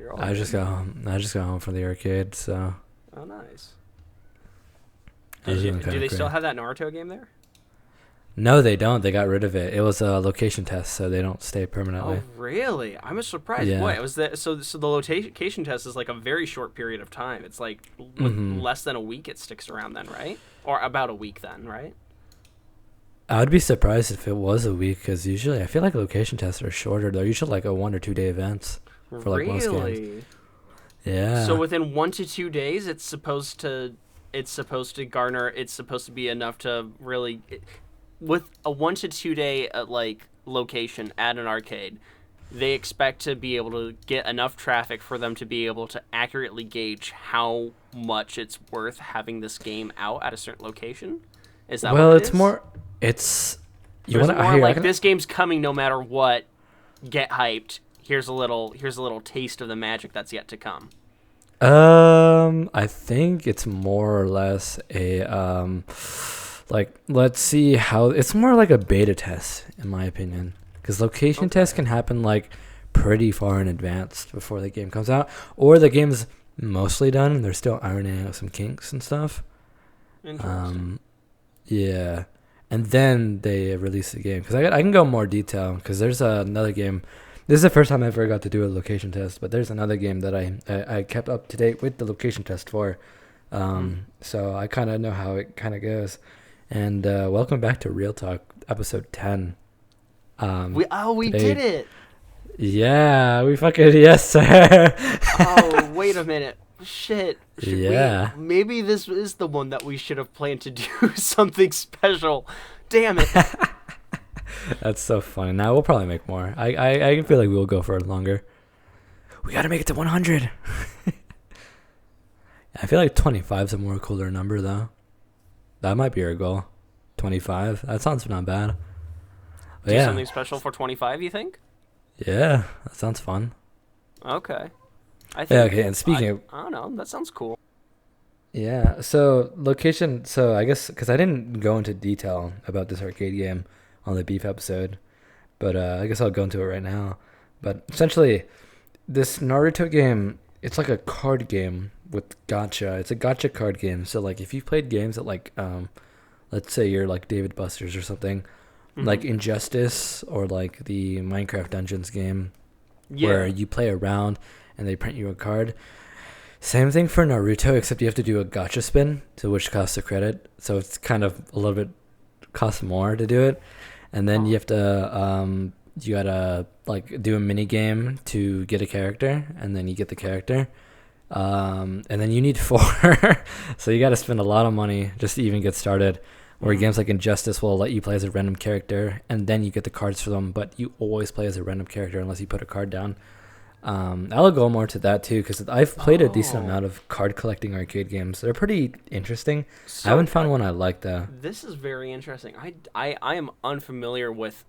You're all I just good. got home. I just got home from the arcade, so Oh, nice. I was feeling Do kind of they still great. have that Naruto game there? No, they don't. They got rid of it. It was a location test, so they don't stay Oh, permanently. really? I'm surprised. Yeah. What was that? So the location test is like a very short period of time. It's like with Mhm. less than a week it sticks around then, right? Or about a week then, right? I would be surprised if it was a week, because usually I feel like location tests are shorter. They're usually like a 1 or 2 day events for like most games. Really? So Yeah. within 1 to 2 days, it's supposed to be enough to really with a 1 to 2 day like location at an arcade. They expect to be able to get enough traffic for them to be able to accurately gauge how much it's worth having this game out at a certain location. Is that what Well, it it's is? more. It's Or you is want it to more hear? I like can. this game's coming no matter what? Get hyped. Here's a little taste of the magic that's yet to come. I think it's more or less a like let's see how it's more like a beta test in my opinion, because location tests Okay. can happen like pretty far in advance before the game comes out, or the game's mostly done and they're still ironing out some kinks and stuff. Interesting. Um, yeah, and then they release the game, because I can go more detail, because there's another game. This is the first time I ever got to do a location test, but there's another game that I kept up to date with the location test for. Hmm. So I kind of know how it kind of goes. And welcome back to Real Talk, episode 10. We did Today, it. yeah, we fucking, yes, sir. Oh, wait a minute. Shit. Should we? Yeah. Maybe this is the one that we should have planned to do something special. Damn it. That's so funny. Now we'll probably make more. I feel like we'll go for longer. We got to make it to 100. I feel like 25 is a more cooler number, though. That might be our goal. 25. That sounds not bad. But Do yeah. something special for 25, you think? Yeah, that sounds fun. Okay. I Yeah, think. okay, and speaking of, I don't know. That sounds cool. yeah, so location, so I guess, because I didn't go into detail about this arcade game on the beef episode, but I guess I'll go into it right now. But essentially, this Naruto game, it's like a card game with gacha. It's a gacha card game. So like if you played games that like let's say you're like David Busters or something, Mm-hmm. like Injustice or like the Minecraft Dungeons game where Yeah. you play around and they print you a card. Same thing for Naruto, except you have to do a gacha spin, so which costs a credit. So it's kind of a little bit costs more to do it, and then Huh. you have to you gotta like do a mini game to get a character, and then you get the character, and then you need four, so you gotta spend a lot of money just to even get started. Where Mm. games like Injustice will let you play as a random character, and then you get the cards for them, but you always play as a random character unless you put a card down. I'll go more to that too, because I've played a decent Oh. amount of card collecting arcade games. They're pretty interesting. I So haven't found one I like though. this is very interesting. I am unfamiliar with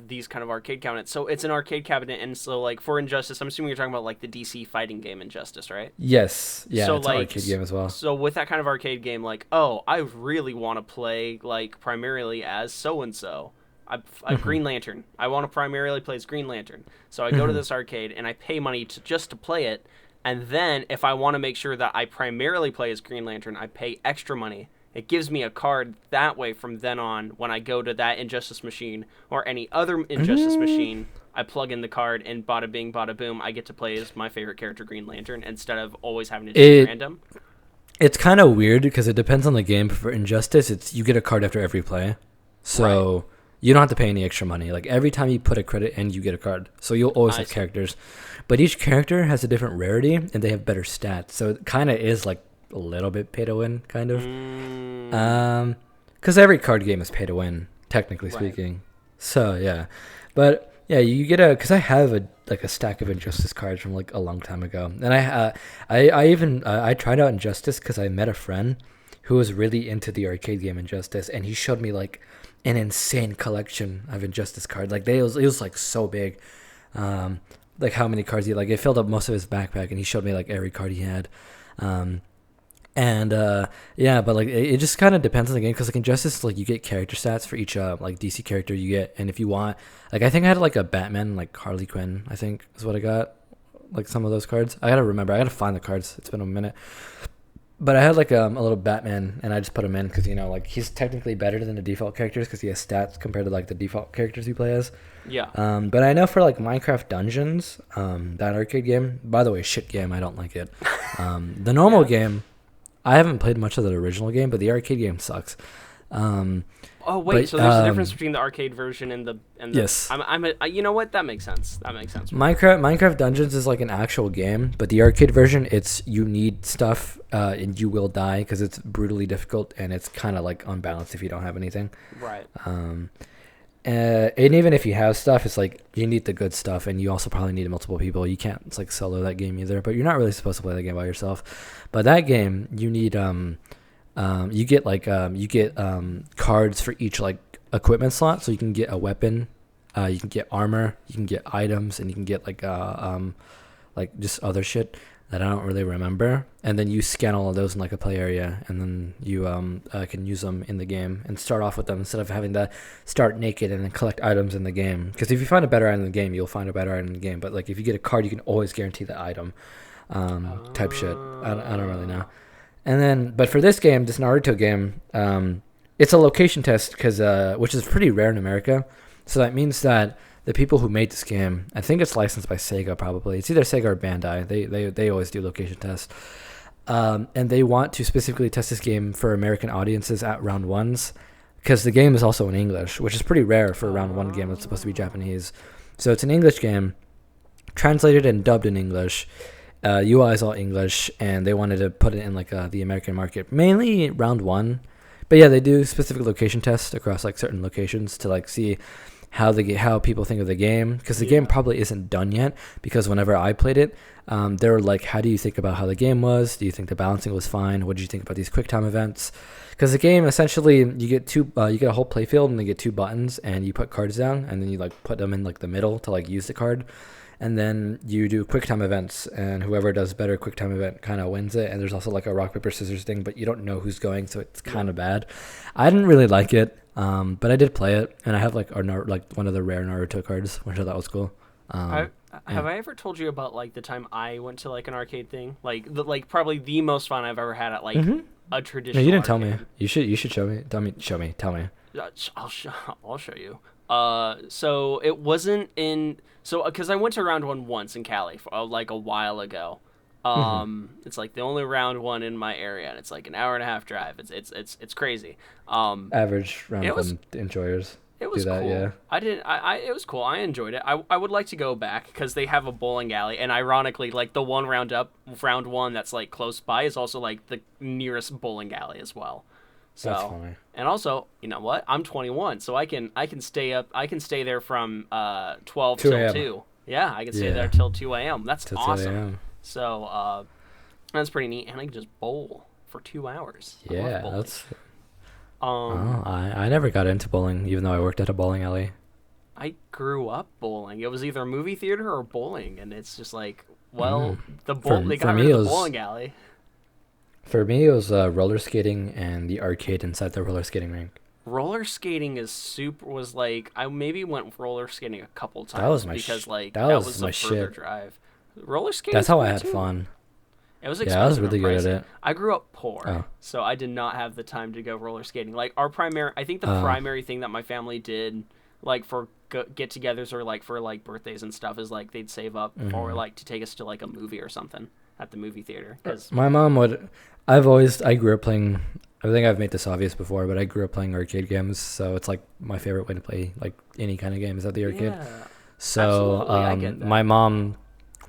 these kind of arcade cabinets. So it's an arcade cabinet, and so like for Injustice, I'm assuming you're talking about like the DC fighting game Injustice, right? Yes, yeah, So it's an like, arcade game as well. so with that kind of arcade game, like, oh, I really want to play like primarily as so and so. A Hmm. Green Lantern. I want to primarily play as Green Lantern. So I go to Hmm. this arcade and I pay money to just to play it. And then if I want to make sure that I primarily play as Green Lantern, I pay extra money. It gives me a card that way from then on when I go to that Injustice machine or any other Injustice machine. I plug in the card and bada bing, bada boom, I get to play as my favorite character, Green Lantern, instead of always having to choose It random. it's kind of weird because it depends on the game. But for Injustice, it's you get a card after every play, so you don't have to pay any extra money. Like every time you put a credit in, you get a card. So you'll always I have see. characters, but each character has a different rarity and they have better stats. So it kind of is like a little bit pay to win, kind of. Mm, Because every card game is pay to win, technically right. speaking. So yeah, but yeah, you get a because I have a like a stack of Injustice cards from like a long time ago, and I even I tried out Injustice because I met a friend who was really into the arcade game Injustice, and he showed me like an insane collection of Injustice cards. Like it was like so big, like how many cards he like it filled up most of his backpack, and he showed me like every card he had. Um, and yeah, but like it just kind of depends on the game because like Injustice, like you get character stats for each like DC character you get, and if you want, like I think I had like a Batman, like Harley Quinn, I think is what I got, like some of those cards. I gotta remember. I gotta find the cards. It's been a minute. But I had like a little Batman, and I just put him in because like he's technically better than the default characters because he has stats compared to like the default characters you play as. Yeah. But I know for like Minecraft Dungeons, that arcade game. By the way, shit game. I don't like it. The normal game, I haven't played much of the original game, but the arcade game sucks. Oh wait, so there's a difference between the arcade version and the yes. You know what? That makes sense. Minecraft Dungeons is like an actual game, but the arcade version, you need stuff, and you will die because it's brutally difficult and it's kind of like unbalanced if you don't have anything. Right. And even if you have stuff, it's like you need the good stuff, and you also probably need multiple people. You can't like solo that game either, but you're not really supposed to play the game by yourself. But that game, you need you get cards for each like equipment slot, so you can get a weapon, you can get armor, you can get items, and you can get like just other shit that I don't really remember. And then you scan all of those in like a play area, and then you can use them in the game and start off with them instead of having to start naked and then collect items in the game. Because if you find a better item in the game, you'll find a better item in the game. But like if you get a card, you can always guarantee the item, type shit. I don't really know. And then, but for this game, this Naruto game, it's a location test which is pretty rare in America. So that means that the people who made this game, I think it's licensed by Sega probably. It's either Sega or Bandai. They always do location tests. And they want to specifically test this game for American audiences at round ones because the game is also in English, which is pretty rare for a round one game that's supposed to be Japanese. So it's an English game, translated and dubbed in English. UI is all English, and they wanted to put it in like the American market, mainly round one. But yeah, they do specific location tests across like certain locations to like see how people think of the game, because the game probably isn't done yet. Because whenever I played it, they were like, "How do you think about how the game was? Do you think the balancing was fine? What did you think about these QuickTime events?" Because the game essentially, you get a whole playfield, and you get 2 buttons, and you put cards down, and then you like put them in like the middle to like use the card. And then you do QuickTime events, and whoever does better QuickTime event kind of wins it. And there's also like a rock, paper, scissors thing, but you don't know who's going, so it's kind of bad. I didn't really like it, but I did play it, and I have like one of the rare Naruto cards, which I thought was cool. Have I ever told you about like the time I went to like an arcade thing? Like probably the most fun I've ever had at like a traditional. No, you didn't arcade. tell me. You should show me. Tell me. I'll show you. So it wasn't in. So, because I went to round one once in Cali for, like a while ago. It's like the only round one in my area, and it's like an hour and a half drive. It's crazy. Average round one enjoyers. It was cool. Yeah. It was cool. I enjoyed it. I would like to go back because they have a bowling alley, and ironically, like the one round one that's like close by is also like the nearest bowling alley as well. So, that's funny. And also, you know what? I'm 21, so I can stay up. I can stay there from 12 till 2. Yeah, I can stay there till 2 a.m. That's till awesome. 2 a.m. So that's pretty neat, and I can just bowl for 2 hours. Yeah, that's. I never got into bowling, even though I worked at a bowling alley. I grew up bowling. It was either a movie theater or bowling, and it's just like, well, they got rid of the bowling alley. For me, it was roller skating and the arcade inside the roller skating rink. Roller skating was like, I maybe went roller skating a couple times that was my further shit. Drive. Roller skating. That's how I had fun. It was expensive. I was really good at it. I grew up poor, so I did not have the time to go roller skating. Like I think the primary thing that my family did, like for get-togethers or like for like birthdays and stuff, is like they'd save up for like to take us to like a movie or something at the movie theater. Cause my mom would. I grew up playing. I think I've made this obvious before, but I grew up playing arcade games, so it's like my favorite way to play like any kind of game is at the arcade. Yeah, so I get that. My mom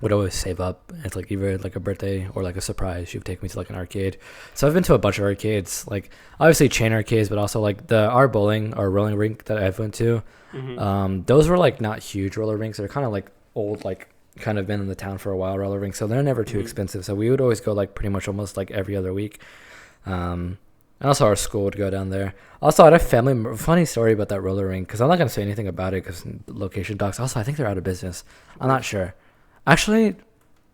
would always save up. It's like either like a birthday or like a surprise. She would take me to like an arcade. So I've been to a bunch of arcades, like obviously chain arcades, but also like our rolling rink that I've went to. Those were like not huge roller rinks. They're kind of like old, like kind of been in the town for a while roller rinks. So they're never too expensive. So we would always go like pretty much almost like every other week. And also our school would go down there. Also, I had a funny story about that roller rink, because I'm not going to say anything about it because location docs. Also, I think they're out of business. I'm not sure. Actually,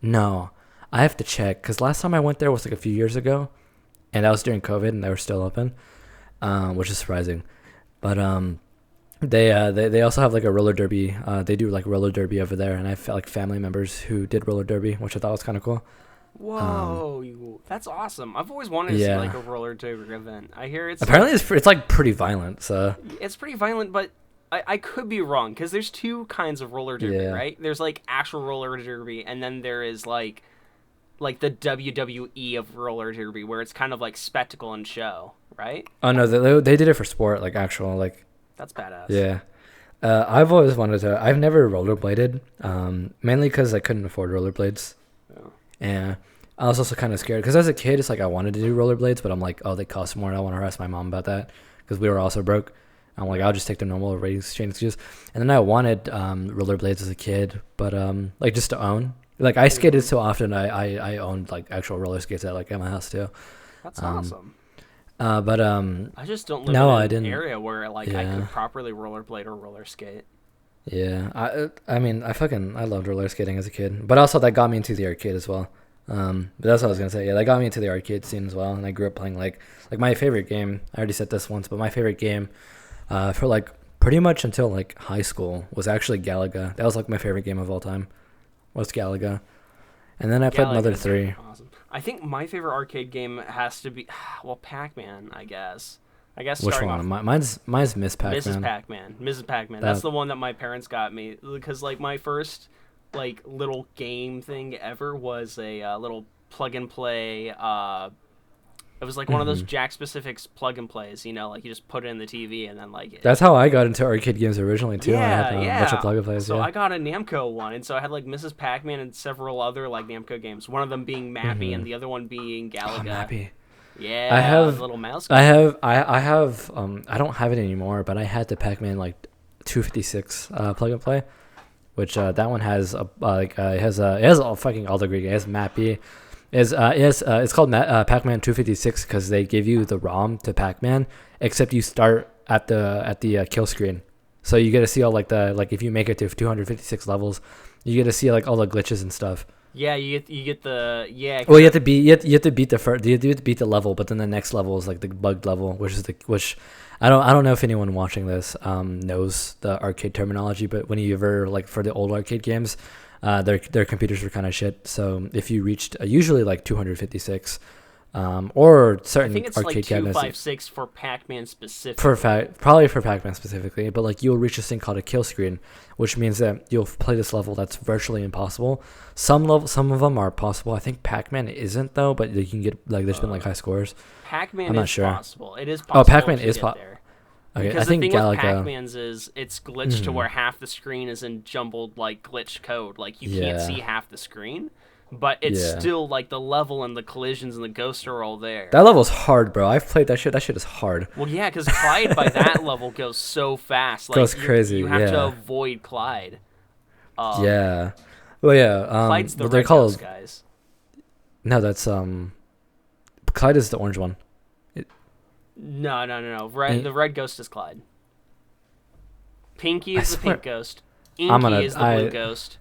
no. I have to check, because last time I went there was like a few years ago, and that was during COVID, and they were still open, which is surprising. But They also have like a roller derby. They do like roller derby over there, and I felt like family members who did roller derby, which I thought was kind of cool. Whoa, that's awesome. I've always wanted to see like a roller derby event. I hear apparently it's like pretty violent. So it's pretty violent, but I could be wrong because there's two kinds of roller derby, right? There's like actual roller derby, and then there is like the WWE of roller derby, where it's kind of like spectacle and show, right? Oh no, they did it for sport, like actual like. That's badass. Yeah. I've always wanted to. I've never rollerbladed, mainly because I couldn't afford rollerblades. Oh. And I was also kind of scared because as a kid, it's like I wanted to do rollerblades, but I'm like, oh, they cost more. I don't want to harass my mom about that because we were also broke. I'm like, I'll just take the normal race chain excuse. And then I wanted rollerblades as a kid, but like just to own. Like I skated so often, I owned like actual roller skates at like at my house too. That's awesome. But I just don't live in an area where like I could properly rollerblade or roller skate. Yeah, I mean I loved roller skating as a kid, but also that got me into the arcade as well. But that's what I was gonna say. Yeah, that got me into the arcade scene as well, and I grew up playing like my favorite game. I already said this once, but my favorite game, for like pretty much until like high school was actually Galaga. That was like my favorite game of all time. Was Galaga, and then I played another 3. Awesome. I think my favorite arcade game has to be, well, PacMan, I guess. Which one? Mine's Miss PacMan. Mrs. PacMan. That's the one that my parents got me because like my first like little game thing ever was a little plug and play. It was like one of those Jack specifics plug and plays, you know, like you just put it in the TV and then like. That's how I got into arcade games originally too. Yeah, I had a bunch of plug and plays. So I got a Namco one, and so I had like Mrs. Pac-Man and several other like Namco games. One of them being Mappy, and the other one being Galaga. Oh, Mappy. Yeah, I have little mouse. I have I don't have it anymore, but I had the Pac-Man like 256 plug and play, which that one has it has all fucking all the great games. It has Mappy. It's called Pac-Man 256 because they give you the ROM to Pac-Man, except you start at the kill screen, so you get to see all like if you make it to 256 levels, you get to see like all the glitches and stuff. Yeah, you get the Well, you have to beat the level, but then the next level is like the bugged level, which I don't know if anyone watching this knows the arcade terminology, but when you ever like for the old arcade games. Their computers were kind of shit. So if you reached usually like 256, or certain I think it's arcade like cabinets 256 for Pac-Man specifically. Probably for Pac-Man specifically, but like you'll reach this thing called a kill screen, which means that you'll play this level that's virtually impossible. Some of them are possible. I think Pac-Man isn't though, but you can get like there's been like high scores. Pac-Man I'm not is sure. Possible. It is possible. Oh, Pac-Man is possible. Okay, because the thing with Pac-Man's is it's glitched to where half the screen is in jumbled like glitch code. Like you can't see half the screen, but it's still like the level and the collisions and the ghosts are all there. That level's hard, bro. I've played that shit. That shit is hard. Well, yeah, because Clyde by that level goes so fast. Like, goes crazy. You have to avoid Clyde. Yeah. Well, yeah. Clyde's the red ghost, guys. No, that's Clyde is the orange one. No. The red ghost is Clyde. Pinky is the pink ghost. Inky is the blue ghost.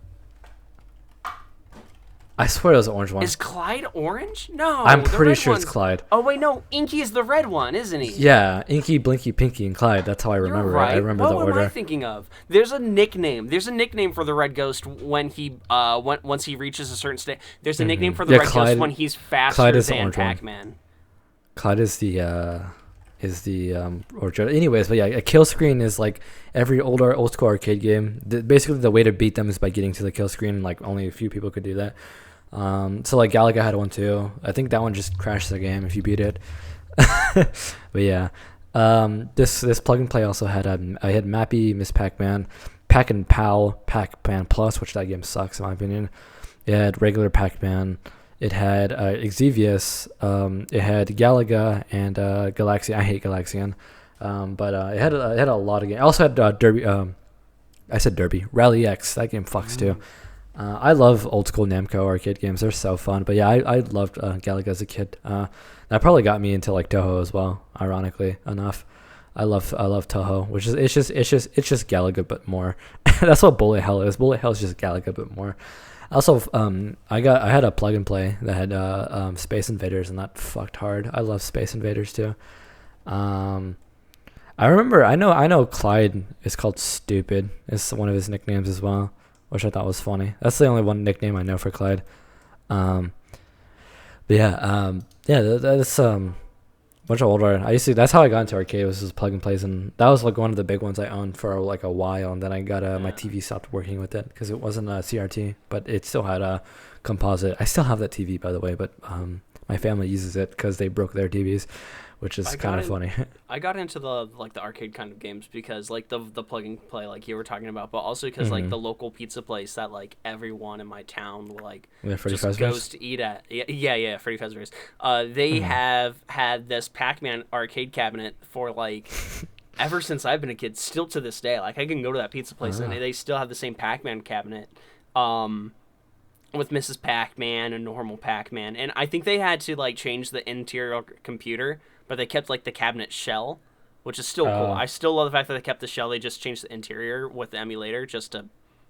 I swear it was the orange one. Is Clyde orange? No. I'm pretty sure it's Clyde. Oh, wait, no. Inky is the red one, isn't he? Yeah. Inky, Blinky, Pinky, and Clyde. That's how I remember You're right. it. I remember the order. What am I thinking of? There's a nickname. There's a nickname for the red ghost when he once he reaches a certain state. There's a nickname for the red ghost when he's faster than Pac-Man. Clyde is the or anyways, but yeah, a kill screen is like every old school arcade game. Basically, the way to beat them is by getting to the kill screen. Like only a few people could do that. So like Galaga had one too. I think that one just crashed the game if you beat it. But yeah, this plug and play also had I had Mappy, Miss Pac-Man, Pac and Pal, Pac-Man Plus, which that game sucks in my opinion. It had regular Pac-Man. It had Xevious, it had Galaga and Galaxian. I hate Galaxian, but it had a lot of games. I also had Derby. I said Derby. Rally X. That game fucks too. I love old school Namco arcade games. They're so fun. But yeah, I loved Galaga as a kid. That probably got me into like Touhou as well. Ironically enough, I love Touhou, which is it's just Galaga but more. That's what Bullet Hell is. Bullet Hell is just Galaga but more. Also, I had a plug and play that had Space Invaders, and that fucked hard. I love Space Invaders too. I know Clyde is called Stupid. It's one of his nicknames as well, which I thought was funny. That's the only one nickname I know for Clyde. Um, but yeah, that's much older. That's how I got into arcade, was just plug and plays, and that was like one of the big ones I owned for like a while, and then I got my TV stopped working with it because it wasn't a CRT, but it still had a composite. I still have that TV, by the way, but my family uses it because they broke their TVs, which is kind of funny. I got into the arcade kind of games because like the plug and play like you were talking about, but also because like the local pizza place that like everyone in my town like just goes to eat at. Yeah, Freddy Fazbear's. They have had this PacMan arcade cabinet for like ever since I've been a kid. Still to this day, like I can go to that pizza place and they still have the same PacMan cabinet. With Mrs. Pac-Man and normal Pac-Man, and I think they had to like change the interior computer, but they kept like the cabinet shell, which is still cool. I still love the fact that they kept the shell. They just changed the interior with the emulator just to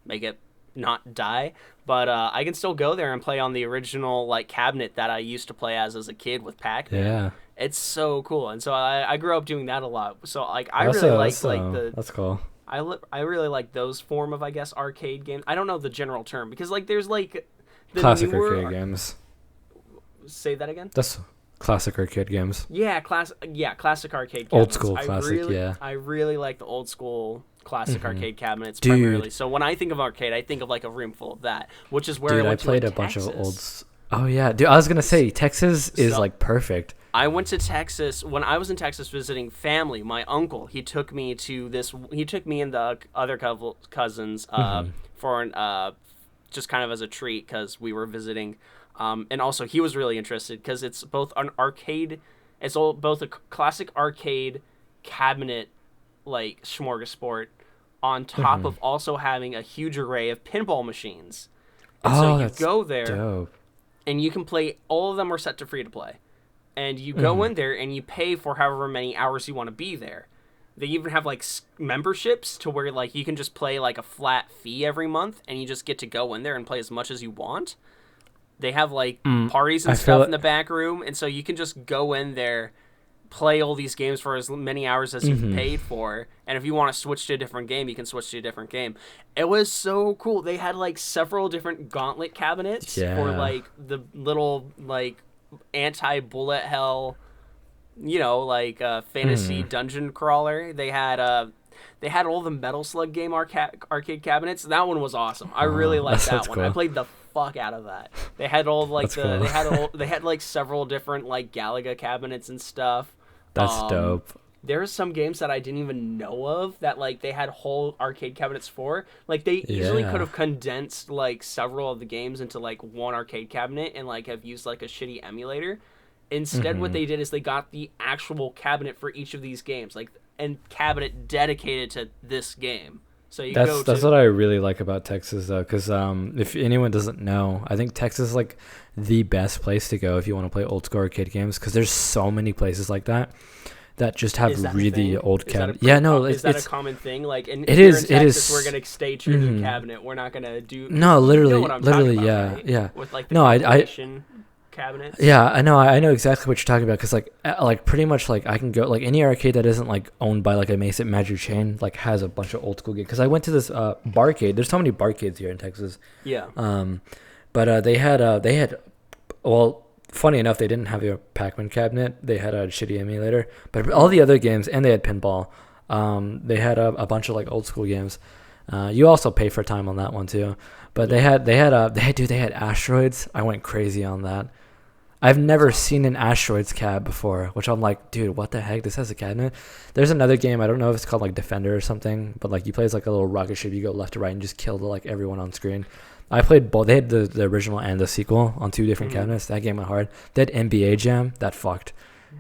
make it not die. But I can still go there and play on the original like cabinet that I used to play as a kid with Pac-Man. Yeah, it's so cool, and so I grew up doing that a lot. So like I really like the. That's cool. I really like those form of, I guess, arcade games. I don't know the general term because like there's like the classic arcade games. Say that again. That's classic arcade games. Yeah, classic arcade. Old school classic. I really like the old school classic arcade cabinets Dude. primarily. So when I think of arcade, I think of like a room full of that, which is where I went played to a bunch Texas. of old. Oh yeah, dude. I was gonna say Texas is like perfect. I went to Texas when I was in Texas visiting family. My uncle, he took me and the other cousins for just kind of as a treat because we were visiting. And also he was really interested because it's both an arcade, both a classic arcade cabinet like smorgasbord on top of also having a huge array of pinball machines. And so you go there dope. And you can play, all of them are set to free to play. And you go in there and you pay for however many hours you want to be there. They even have like memberships to where like you can just play like a flat fee every month and you just get to go in there and play as much as you want. They have like parties and stuff in the back room, and so you can just go in there, play all these games for as many hours as you've paid for, and if you want to switch to a different game, you can switch to a different game. It was so cool. They had like several different gauntlet cabinets for like the little like anti-bullet hell, like fantasy dungeon crawler. They had all the Metal Slug game arcade cabinets. That one was awesome. I really liked that one. Cool. I played the fuck out of that. They had all like they had like several different like Galaga cabinets and stuff. That's dope. There are some games that I didn't even know of that like they had whole arcade cabinets for. Like they easily could have condensed like several of the games into like one arcade cabinet and like have used like a shitty emulator. Instead, what they did is they got the actual cabinet for each of these games, like and cabinet dedicated to this game. So that's what I really like about Texas though, because if anyone doesn't know, I think Texas is like the best place to go if you want to play old school arcade games, because there's so many places like that just have really old cabinets. Is that a common thing? Like in Texas, we're gonna stay true to the cabinet. We're not gonna do. No, literally, right? yeah. With like the cabinets. Yeah, I know exactly what you're talking about, because like pretty much like I can go like any arcade that isn't like owned by like a major chain like has a bunch of old school games. Because I went to this barcade. There's so many barcades here in Texas. Yeah. But they had well, funny enough, they didn't have a Pac-Man cabinet. They had a shitty emulator. But all the other games, and they had pinball. They had a bunch of like old school games. You also pay for time on that one too. But they had Asteroids. I went crazy on that. I've never seen an Asteroids cab before, which I'm like, dude, what the heck? This has a cabinet. There's another game, I don't know if it's called like Defender or something, but like you play as like a little rocket ship. You go left to right and just kill like everyone on screen. I played both. They had the original and the sequel on two different cabinets. That game went hard. They had NBA Jam. That fucked.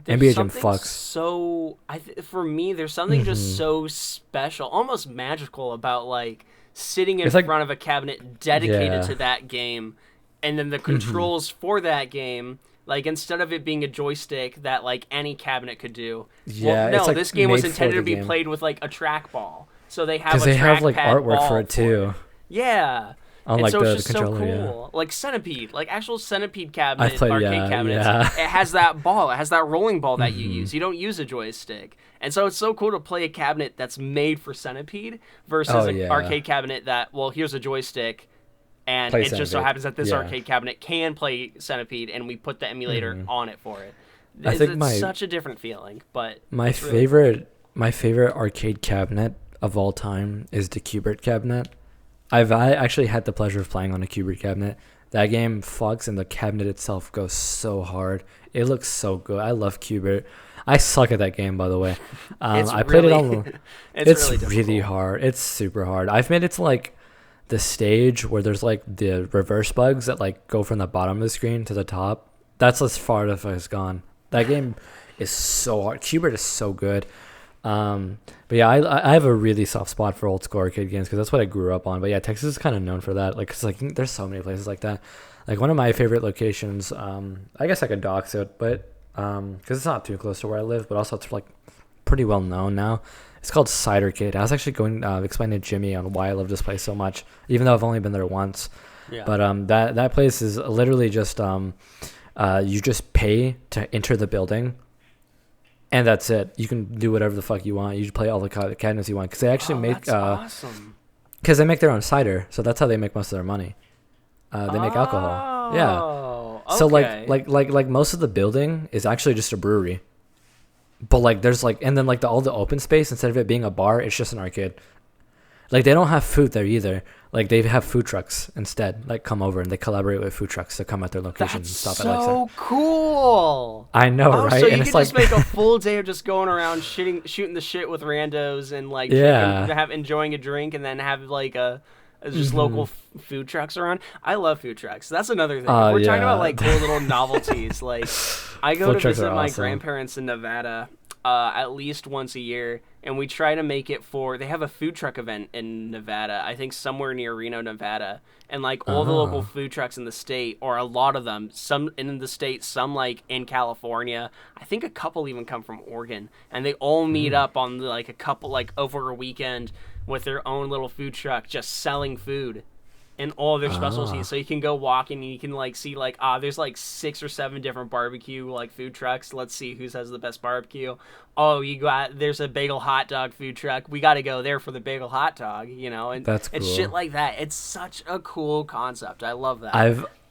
NBA Jam fucks. So for me, there's something just so special, almost magical about like sitting in front of a cabinet dedicated to that game, and then the controls for that game. Like, instead of it being a joystick that, like, any cabinet could do. Yeah, well, no, this game was intended to be played with, like, a trackball. So they have a trackpad like, artwork for it, too. Yeah. on And like so it's the just so controller. Yeah. cool. Like Centipede, like actual Centipede cabinet, I've played. arcade Yeah, cabinets. yeah. It has that ball. It has that rolling ball that you Mhm. use. You don't use a joystick. And so it's so cool to play a cabinet that's made for Centipede versus Oh, an yeah. arcade cabinet that, well, here's a joystick, and Play it just so Centipede. happens that this Yeah. arcade cabinet can play Centipede, and we put the emulator Mhm. on it for it. I think It's such a different feeling, but My it's really favorite arcade cabinet of all time is the Cubert cabinet. I actually had the pleasure of playing on a Cubert cabinet. That game fucks, and the cabinet itself goes so hard. It looks so good. I love Cubert. I suck at that game, by the way. It's I played it really- on. it's It's really really difficult. hard. It's super hard. I've made it to like the stage where there's like the reverse bugs that like go from the bottom of the screen to the top. That's as far as I've gone. That game is so hard. Cubert is so good. But yeah, I have a really soft spot for old school arcade games because that's what I grew up on. But yeah, Texas is kind of known for that. Like, 'cause like there's so many places like that. Like one of my favorite locations. I guess I could dox it, but because it's not too close to where I live, but also it's like pretty well known now. It's called Cidercade. I was actually going explaining to Jimmy on why I love this place so much, even though I've only been there once. Yeah. But that place is literally just you just pay to enter the building, and that's it. You can do whatever the fuck you want. You just play all the cabinets you want because they actually make that's awesome. because they make their own cider, so that's how they make most of their money. They make alcohol. Yeah. Okay. So like most of the building is actually just a brewery, but like there's like and then like all the open space, instead of it being a bar, it's just an arcade. Like they don't have food there either. Like they have food trucks instead. Like come over and they collaborate with food trucks to come at their location That's and stop at like so cool. I know, Oh, right? so you And could it's like just make a full day of just going around shooting the shit with randos and like Yeah. enjoying a drink, and then have like just Mm-hmm. local food trucks around. I love food trucks. That's another thing. Oh, If we're talking yeah. about like cool little novelties. Like I go Food to trucks visit are my awesome. grandparents in Nevada at least once a year, and we try to make it for. They have a food truck event in Nevada. I think somewhere near Reno, Nevada, and like all the local food trucks in the state, or a lot of them, some in the state, some like in California. I think a couple even come from Oregon, and they all meet up on like a couple like over a weekend with their own little food truck, just selling food and all of their specialties. So you can go walking and you can like see like there's like 6 or 7 different barbecue like food trucks. Let's see who has the best barbecue. Oh, there's a bagel hot dog food truck. We got to go there for the bagel hot dog, and That's it's cool. shit like that. It's such a cool concept. I love that.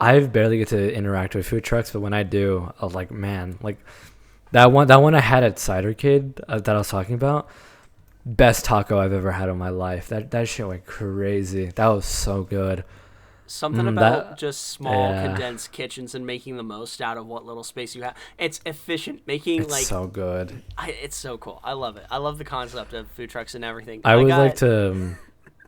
I've barely get to interact with food trucks, but when I do, I'm like, man, like that one I had at Cidercade that I was talking about. Best taco I've ever had in my life. That shit went crazy. That was so good. Something about that- just small yeah. condensed kitchens and making the most out of what little space you have. It's efficient. Making It's like so good. it's so cool. I love it. I love the concept of food trucks and everything. I would like to.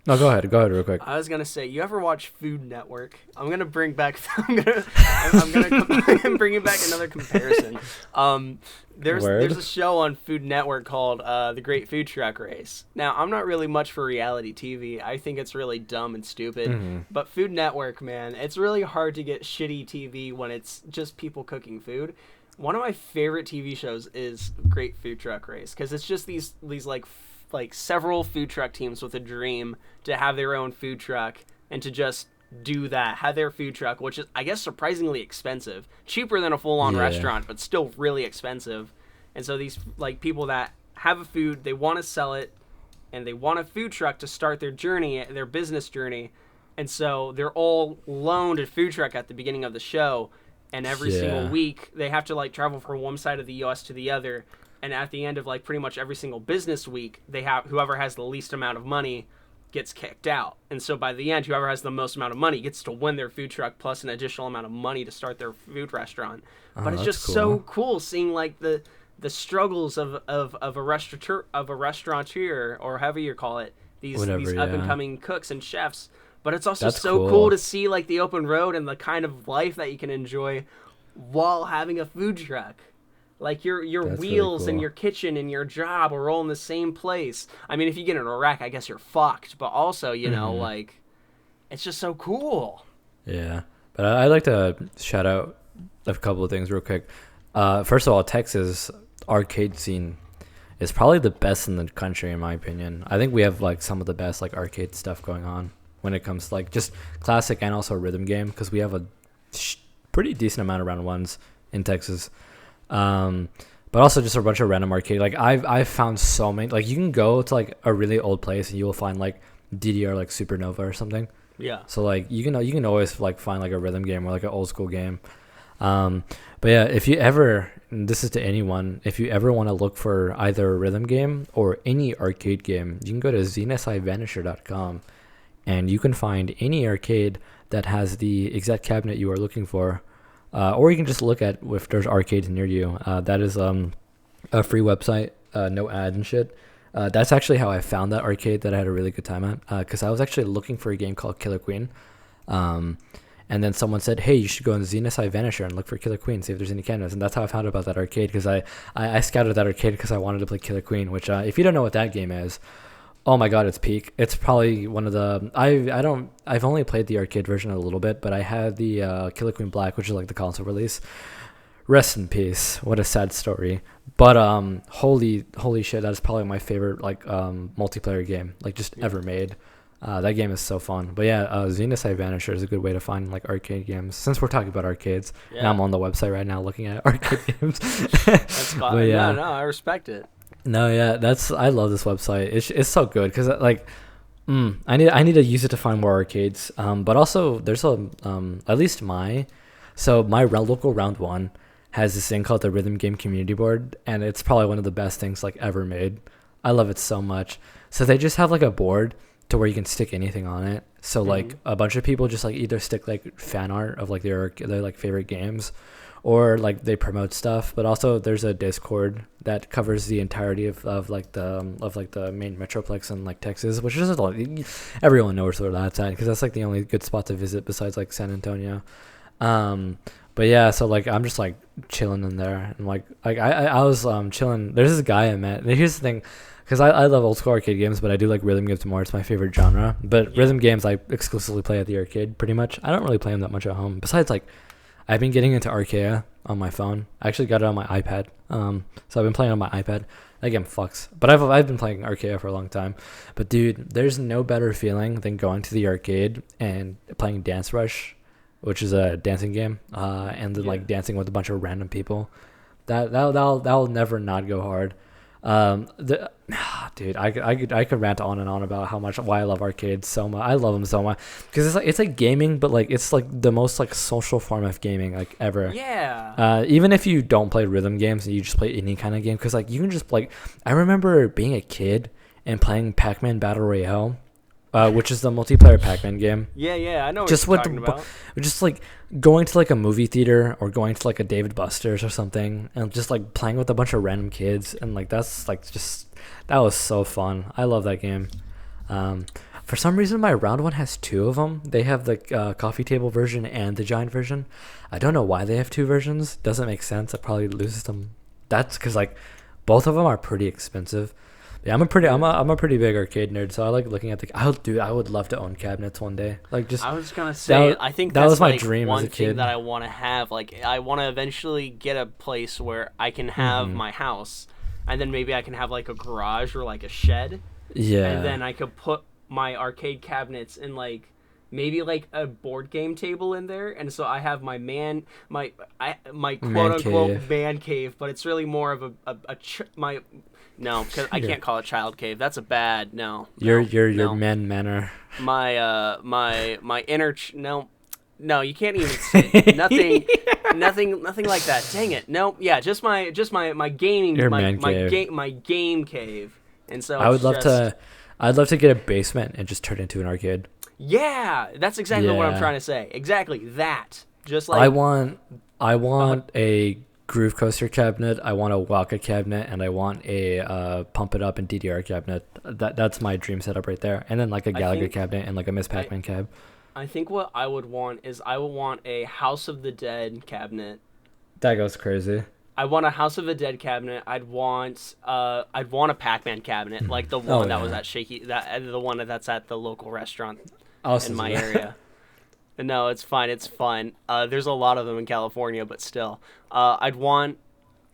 No, go ahead real quick. I was gonna say, you ever watch Food Network? I'm gonna bring back. I'm gonna bring back another comparison. There's a show on Food Network called The Great Food Truck Race. Now, I'm not really much for reality TV. I think it's really dumb and stupid. Mm-hmm. But Food Network, man, it's really hard to get shitty TV when it's just people cooking food. One of my favorite TV shows is Great Food Truck Race because it's just these like several food truck teams with a dream to have their own food truck and to just do that, have their food truck, which is, I guess, surprisingly expensive, cheaper than a full-on Yeah. restaurant, but still really expensive. And so these like people that have a food, they want to sell it, and they want a food truck to start their journey, their business journey. And so they're all loaned a food truck at the beginning of the show, and every single Yeah. week they have to like travel from one side of the U.S. to the other. And at the end of like pretty much every single business week, they have whoever has the least amount of money gets kicked out. And so by the end, whoever has the most amount of money gets to win their food truck plus an additional amount of money to start their food restaurant. But it's that's just so cool seeing like the struggles of a restaurateur or however you call it, these up and coming cooks and chefs. But it's also That's so cool. cool to see like the open road and the kind of life that you can enjoy while having a food truck. Like your That's really wheels and cool. your kitchen and your job are all in the same place. I mean, if you get in Iraq, I guess you're fucked. But also, like, it's just so cool. Yeah, but I'd like to shout out a couple of things real quick. First of all, Texas arcade scene is probably the best in the country, in my opinion. I think we have like some of the best like arcade stuff going on. when it comes to like just classic and also rhythm game, because we have a pretty decent amount of round ones in Texas. But also just a bunch of random arcade. Like I've found so many. Like you can go to like a really old place and you will find like DDR like Supernova or something. Yeah. So like you can always like find like a rhythm game or like an old school game. But yeah, if you ever, and this is to anyone, if you ever want to look for either a rhythm game or any arcade game, you can go to zensivanisher.com and you can find any arcade that has the exact cabinet you are looking for. Or you can just look at if there's arcades near you. That is a free website, no ads and shit. That's actually how I found that arcade that I had a really good time at, because I was actually looking for a game called Killer Queen. And then someone said, hey, you should go on Zenith Vanisher and look for Killer Queen, see if there's any cabinets. And that's how I found out about that arcade, because I scouted that arcade because I wanted to play Killer Queen, which if you don't know what that game is, oh my god, it's peak. It's probably one of the I've only played the arcade version a little bit, but I had the Killer Queen Black, which is like the console release. Rest in peace. What a sad story. But holy shit, that is probably my favorite like multiplayer game like just ever made. That game is so fun. But yeah, Zenith Vanisher is a good way to find like arcade games. Since we're talking about arcades, and I'm on the website right now looking at arcade games. That's fine. But yeah. No, I respect it. No, yeah, I love this website. It's so good because like, I need to use it to find more arcades. But also there's at least my local round one has this thing called the Rhythm Game Community Board, and it's probably one of the best things like ever made. I love it so much. So they just have like a board to where you can stick anything on it. So like a bunch of people just like either stick like fan art of like their like favorite games, or like they promote stuff. But also there's a Discord that covers the entirety of the main metroplex in like Texas, which is like, everyone knows where that's at because that's like the only good spot to visit besides like San Antonio. But yeah, so like I'm just like chilling in there, and like I was chilling. There's this guy I met, and here's the thing, because I love old school arcade games, but I do like rhythm games more. It's my favorite genre. But rhythm games I exclusively play at the arcade pretty much. I don't really play them that much at home. Besides, like, I've been getting into Archaea on my phone. I actually got it on my iPad. So I've been playing on my iPad. That game fucks. But I've been playing Archaea for a long time. But dude, there's no better feeling than going to the arcade and playing Dance Rush, which is a dancing game, and then like dancing with a bunch of random people. That'll never not go hard. Dude, I could rant on and on about why I love arcades so much. I love them so much because it's like gaming, but like it's like the most like social form of gaming like ever. Yeah. Even if you don't play rhythm games and you just play any kind of game, because like you can just like, I remember being a kid and playing PacMan Battle Royale, which is the multiplayer PacMan game. Yeah, I know what you're talking about. Just like going to like a movie theater or going to like a David Buster's or something and just like playing with a bunch of random kids, and like that's like that was so fun. I love that game. For some reason my round one has two of them. They have the coffee table version and the giant version. I don't know why they have two versions. Doesn't make sense. It probably loses them. That's because like both of them are pretty expensive. Yeah, I'm a pretty big arcade nerd, so I like looking at I would love to own cabinets one day. Like just I was gonna say, I think that that's was my like dream one as a thing kid. that I want to have. Like I want to eventually get a place where I can have my house, and then maybe I can have like a garage or like a shed. Yeah. And then I could put my arcade cabinets in like maybe like a board game table in there, and so I have my quote unquote man cave, but it's really more of no, because I can't call it child cave. That's a bad no. Your man manor. My inner no, you can't even say nothing like that. Dang it. No, yeah, just my gaming my game cave. And so I'd love to get a basement and just turn it into an arcade. Yeah, that's exactly what I'm trying to say. Exactly that. Just like I want a Groove Coaster cabinet, I want a Waka cabinet, and I want a Pump It Up and DDR cabinet. That's my dream setup right there. And then like a Gallagher cabinet and like a Miss Pac-Man cab. I think what I would want is I would want a House of the Dead cabinet. That goes crazy. I want a House of the Dead cabinet. I'd want a Pac-Man cabinet, like the one that was at the one that's at the local restaurant in my area. No, it's fine. It's fun. There's a lot of them in California, but still. I want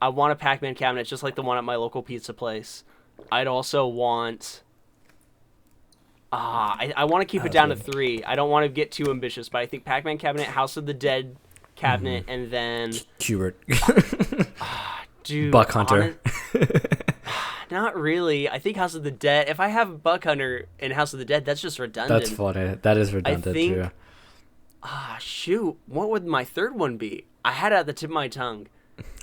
a Pac-Man cabinet just like the one at my local pizza place. I'd also want I want to keep it down to 3. I don't want to get too ambitious, but I think Pac-Man cabinet, House of the Dead cabinet, and then Hubert. dude, Buck Hunter. Not really. I think House of the Dead. If I have Buck Hunter in House of the Dead, that's just redundant. That's funny. That is redundant too. Shoot. What would my third one be? I had it at the tip of my tongue.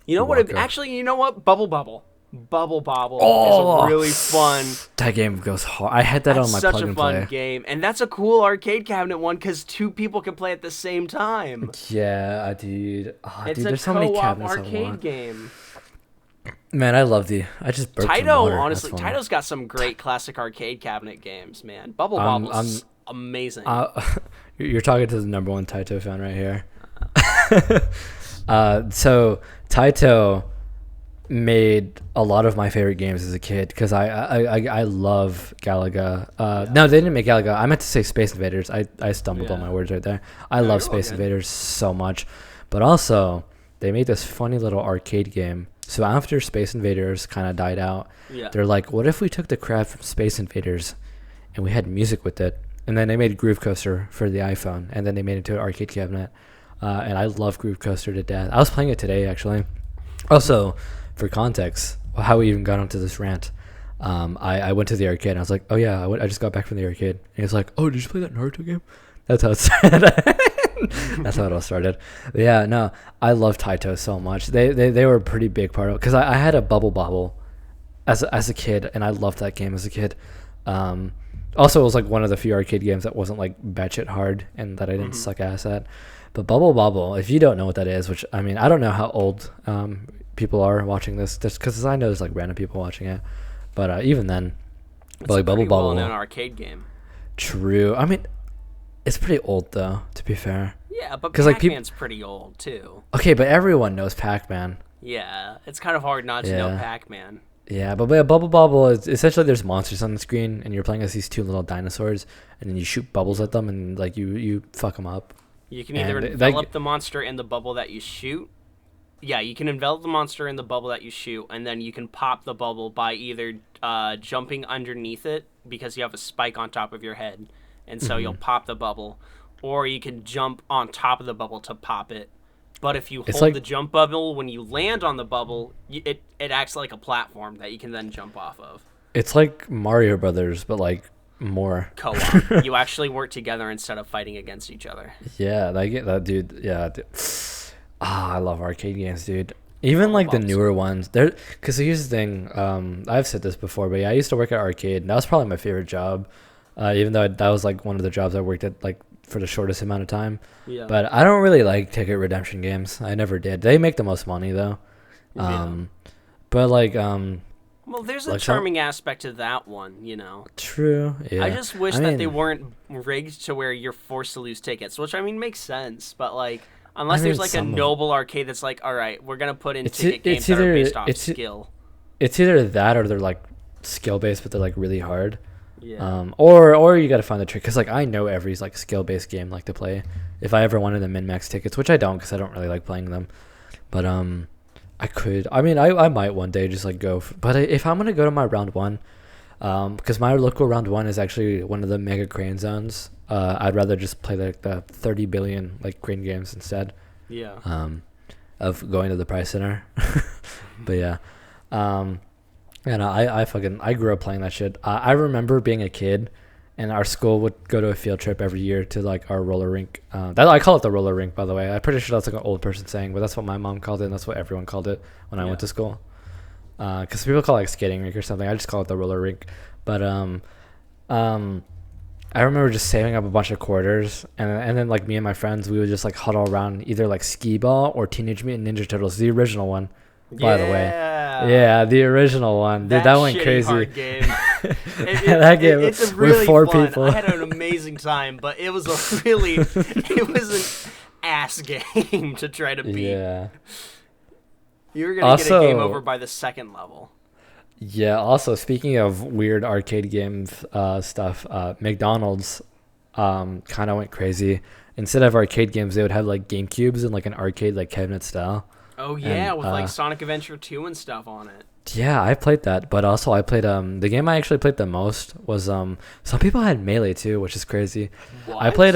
You know what? Actually, you know what? Bubble Bobble. Bubble Bobble is really fun. That game goes hard. I had that on my plug and play. Such a fun game, and that's a cool arcade cabinet one because 2 people can play at the same time. Yeah, dude. It's there's so many cabinets arcade game. Man, I just burped some Touhou, water. honestly, Touhou's got some great classic arcade cabinet games, man. Bubble Bobble's amazing. You're talking to the #1 Taito fan right here. So Taito made a lot of my favorite games as a kid because I love Galaga. No, they didn't make Galaga. I meant to say Space Invaders. I stumbled on my words right there. I love Space Invaders so much, but also they made this funny little arcade game. So after Space Invaders kind of died out, they're like, what if we took the crap from Space Invaders and we had music with it? And then they made Groove Coaster for the iPhone, and then they made it into an arcade cabinet. And I love Groove Coaster to death. I was playing it today, actually. Also, for context, how we even got onto this rant, I went to the arcade, and I was like, oh yeah, I just got back from the arcade. And he's like, oh, did you play that Naruto game? That's how it started. That's how it all started. But yeah, no, I love Taito so much. They were a pretty big part of it, because I had a Bubble Bobble as a kid, and I loved that game as a kid. Also, it was like one of the few arcade games that wasn't like batshit hard and that I didn't suck ass at. But Bubble Bobble, if you don't know what that is, which I mean, I don't know how old people are watching this, just because I know there's like random people watching it. But even then, like Bubble Bobble, an arcade game. True. I mean, it's pretty old though, to be fair. Yeah, but Pac-Man's pretty old too. Okay, but everyone knows Pac-Man. Yeah, it's kind of hard not to know Pac-Man. Yeah, but Bubble Bobble is essentially there's monsters on the screen, and you're playing as these 2 little dinosaurs, and then you shoot bubbles at them, and like you fuck them up. You can either envelop the monster in the bubble that you shoot. Yeah, you can envelop the monster in the bubble that you shoot, and then you can pop the bubble by either jumping underneath it because you have a spike on top of your head, and so you'll pop the bubble, or you can jump on top of the bubble to pop it. But if you hold the jump bubble when you land on the bubble, it acts like a platform that you can then jump off of. It's like Mario Brothers, but like more co-op. You actually work together instead of fighting against each other. Yeah, I get that, dude. Yeah, I love arcade games, dude. Even like the newer ones. Because here's the thing. I've said this before, but yeah, I used to work at arcade, and that was probably my favorite job. Even though that was like one of the jobs I worked at like for the shortest amount of time. Yeah. But I don't really like ticket redemption games. I never did. They make the most money though. But like well, there's a charming aspect to that one, you know. True. Yeah. I just wish that they weren't rigged to where you're forced to lose tickets, which I mean makes sense, but like unless there's like a noble arcade that's like, all right, we're gonna put in ticket games that are based off skill. It's either that or they're like skill based, but they're like really hard. Yeah. Or you got to find the trick, because like I know every like skill based game like to play. If I ever wanted the min max tickets, which I don't, because I don't really like playing them, but I could. I mean, I might one day just like go. But if I'm gonna go to my round 1, because my local round 1 is actually one of the mega crane zones. I'd rather just play like the 30 billion like crane games instead. Yeah. Of going to the Price Center. But yeah. And I grew up playing that shit. I remember being a kid, and our school would go to a field trip every year to like our roller rink. I call it the roller rink, by the way. I'm pretty sure that's like an old person saying, but that's what my mom called it, and that's what everyone called it when I went to school. Because people call it like skating rink or something. I just call it the roller rink. But I remember just saving up a bunch of quarters, and then like me and my friends, we would just like huddle around either like Skee Ball or Teenage Mutant Ninja Turtles, the original one. By the way, yeah, the original one, dude, that went crazy. Hard game. That game it's really with 4 fun. people. I had an amazing time, but it was it was an ass game to try to beat. Yeah, you were gonna get a game over by the second level. Yeah. Also, speaking of weird arcade games stuff, McDonald's kind of went crazy. Instead of arcade games, they would have like game cubes and like an arcade like cabinet style. Oh yeah, with like Sonic Adventure 2 and stuff on it. Yeah, I played that, but also I played the game I actually played the most was some people had Melee too, which is crazy. I What? played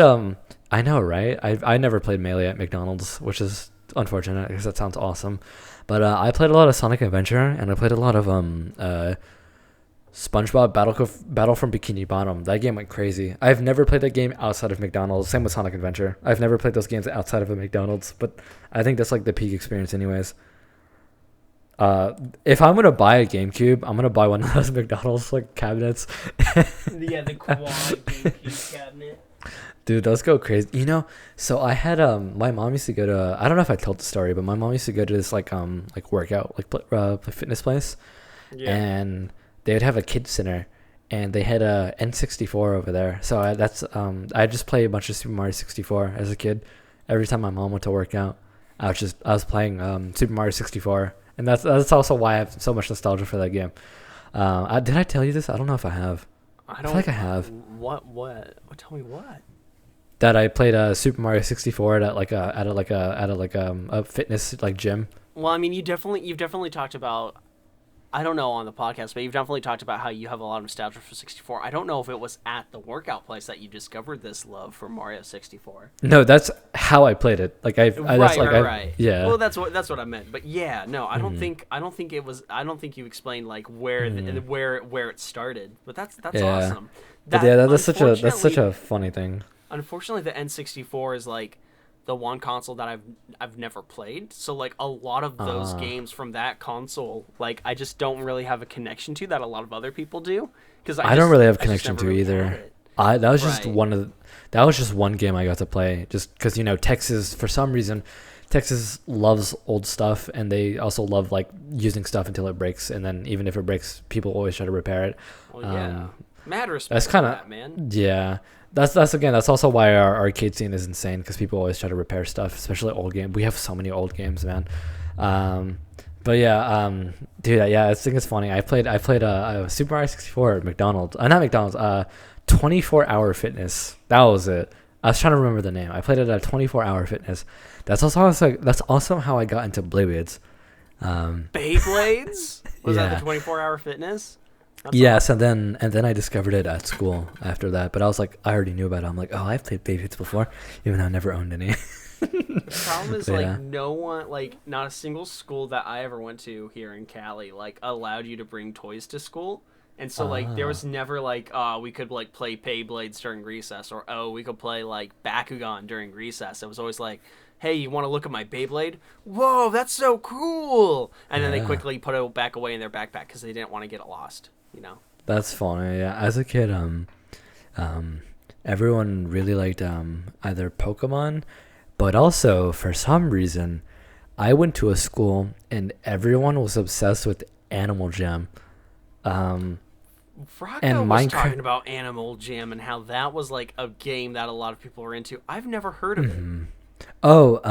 I know, right? I never played Melee at McDonald's, which is unfortunate because that sounds awesome. But I played a lot of Sonic Adventure, and I played a lot of SpongeBob Battle from Bikini Bottom. That game went crazy. I've never played that game outside of McDonald's. Same with Sonic Adventure. I've never played those games outside of a McDonald's, but I think that's like the peak experience anyways. If I'm gonna buy a GameCube, I'm gonna buy one of those McDonald's like cabinets. Yeah, the quad GameCube cabinet. Dude, those go crazy. So I had my mom used to go to, I don't know if I told the story, but my mom used to go to this like workout fitness place, Yeah. and they would have a kids center, and they had a N64 over there. So I just played a bunch of Super Mario 64 as a kid. Every time my mom went to work out, I was playing Super Mario 64. And that's also why I have so much nostalgia for that game. Did I tell you this? I don't know if I have. I feel like I have. What? Tell me what? That I played Super Mario 64 at a fitness like gym. Well, I mean, you've definitely talked about. I don't know on the podcast, but you've definitely talked about how you have a lot of nostalgia for 64. I don't know if it was at the workout place that you discovered this love for Mario 64. No, that's how I played it. Like Right. Yeah. Well, that's what I meant. But yeah, no, I don't think it was. I don't think you explained like where where it started. But that's Yeah. awesome. But yeah, that's such a funny thing. Unfortunately, the N64 is like the one console that I've never played. So like a lot of those games from that console, like I just don't really have a connection to that a lot of other people do. Because I don't really have a connection to really either. That was just Right. that was just one game I got to play. Just because Texas, for some reason, Texas loves old stuff, and they also love like using stuff until it breaks, and then even if it breaks, people always try to repair it. Well, yeah. Mad respect That's for kind of that, man. yeah. That's also why our arcade scene is insane, because people always try to repair stuff, especially old games. We have so many old games, man. But yeah, dude, yeah, I think it's funny. I played Super Mario 64 at McDonald's. Not McDonald's. 24-hour Fitness. That was it. I was trying to remember the name. I played it at 24-hour Fitness. That's also how I got into Beyblades. Beyblades? Was Yeah. that the 24-hour fitness? That's Yes, and then I discovered it at school after that. But I was like, I already knew about it. I'm like, oh, I've played Beyblades before, even though I never owned any. The problem is, But like, yeah. no one, like, not a single school that I ever went to here in Cali, like, allowed you to bring toys to school. And so, like, there was never, like, we could, like, play Beyblades during recess, or, we could play, like, Bakugan during recess. It was always like, hey, you want to look at my Beyblade? Whoa, that's so cool! And then they Yeah. quickly put it back away in their backpack because they didn't want to get it lost, That's funny. Yeah, as a kid, everyone really liked either Pokemon, but also for some reason, I went to a school and everyone was obsessed with Animal Jam. Rocco And was Minecraft- talking about Animal Jam and how that was, like, a game that a lot of people were into. I've never heard of it. Oh,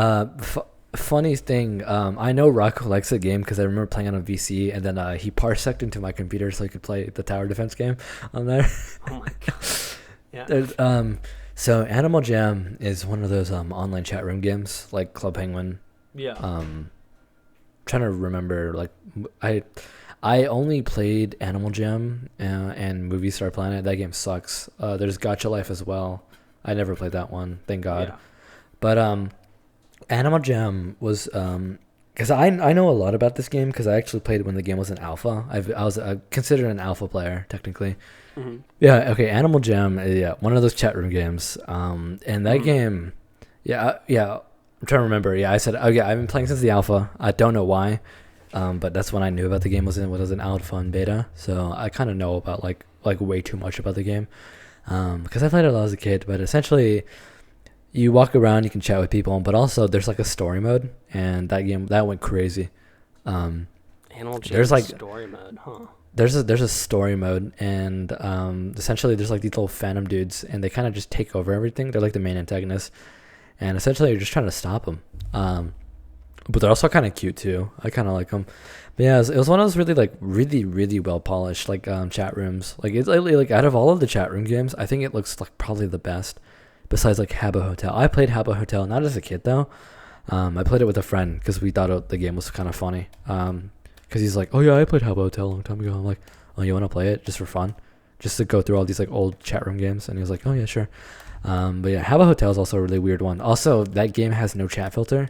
funny thing. I know Rocco likes the game because I remember playing on a VC, and then he parseced into my computer so I could play the tower defense game on there. Oh, my God. Yeah. So Animal Jam is one of those online chat room games like Club Penguin. Yeah. Trying to remember, like, I only played Animal Jam and Movie Star Planet. That game sucks. There's Gacha Life as well. I never played that one, thank God. Yeah. But Animal Jam was because I know a lot about this game because I actually played when the game was in alpha. I was considered an alpha player technically. Mm-hmm. Yeah. Okay. Animal Jam. Yeah, one of those chat room games. And that game. Yeah. I'm trying to remember. Yeah, I said. Oh yeah, I've been playing since the alpha. I don't know why. But that's when I knew about the game was an alpha and beta. So I kind of know about like way too much about the game. Because I played it a lot as a kid. But essentially, you walk around, you can chat with people, but also there's like a story mode, and that went crazy. Animal Jam There's, like- story mode, huh? There's a story mode, and essentially there's like these little phantom dudes, and they kind of just take over everything. They're like the main antagonists, and essentially you're just trying to stop them. But they're also kind of cute too. I kind of like them. But yeah, it was one of those really well polished like chat rooms. Like it's like out of all of the chat room games, I think it looks like probably the best. Besides like Habbo Hotel. I played Habbo Hotel not as a kid though. I played it with a friend because we thought the game was kind of funny. because he's like, oh yeah, I played Habbo Hotel a long time ago. I'm like, oh, you want to play it just for fun, just to go through all these like old chat room games? And he was like, oh yeah, sure. But yeah, Habbo Hotel is also a really weird one. Also, that game has no chat filter.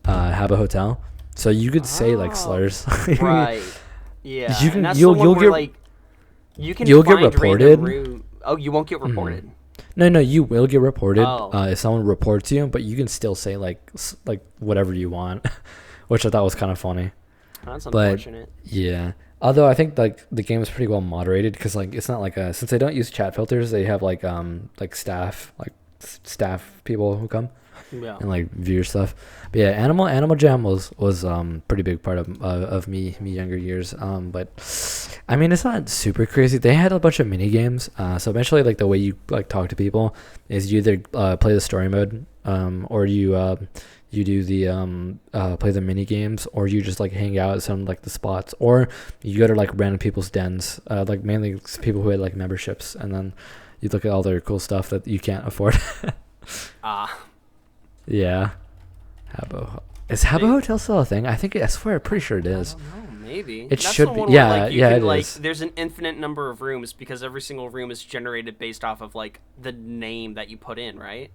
Habbo Hotel, so you could say like slurs. Right. Yeah. You can. And that's You'll the one where, get. like, you can You'll get find reported. Oh, you won't get reported. No, you will get reported Oh. if someone reports you, but you can still say like whatever you want, which I thought was kind of funny. That's But unfortunate. yeah, although I think like the game is pretty well moderated because like it's not like since they don't use chat filters, they have like staff people who come Yeah. and like view your stuff. But yeah, Animal Jam was pretty big part of me younger years. But I mean, it's not super crazy. They had a bunch of mini games. So eventually, like the way you like talk to people is you either play the story mode, or you do the play the mini games, or you just like hang out at some like the spots, or you go to like random people's dens, like mainly people who had like memberships, and then you look at all their cool stuff that you can't afford. Yeah. Habbo. Is Habbo Hotel still a thing? I swear, I'm pretty sure it is. I don't know, maybe. It That's should the be. one where, Yeah, like, you yeah, can, it like, is. There's an infinite number of rooms because every single room is generated based off of like the name that you put in, right?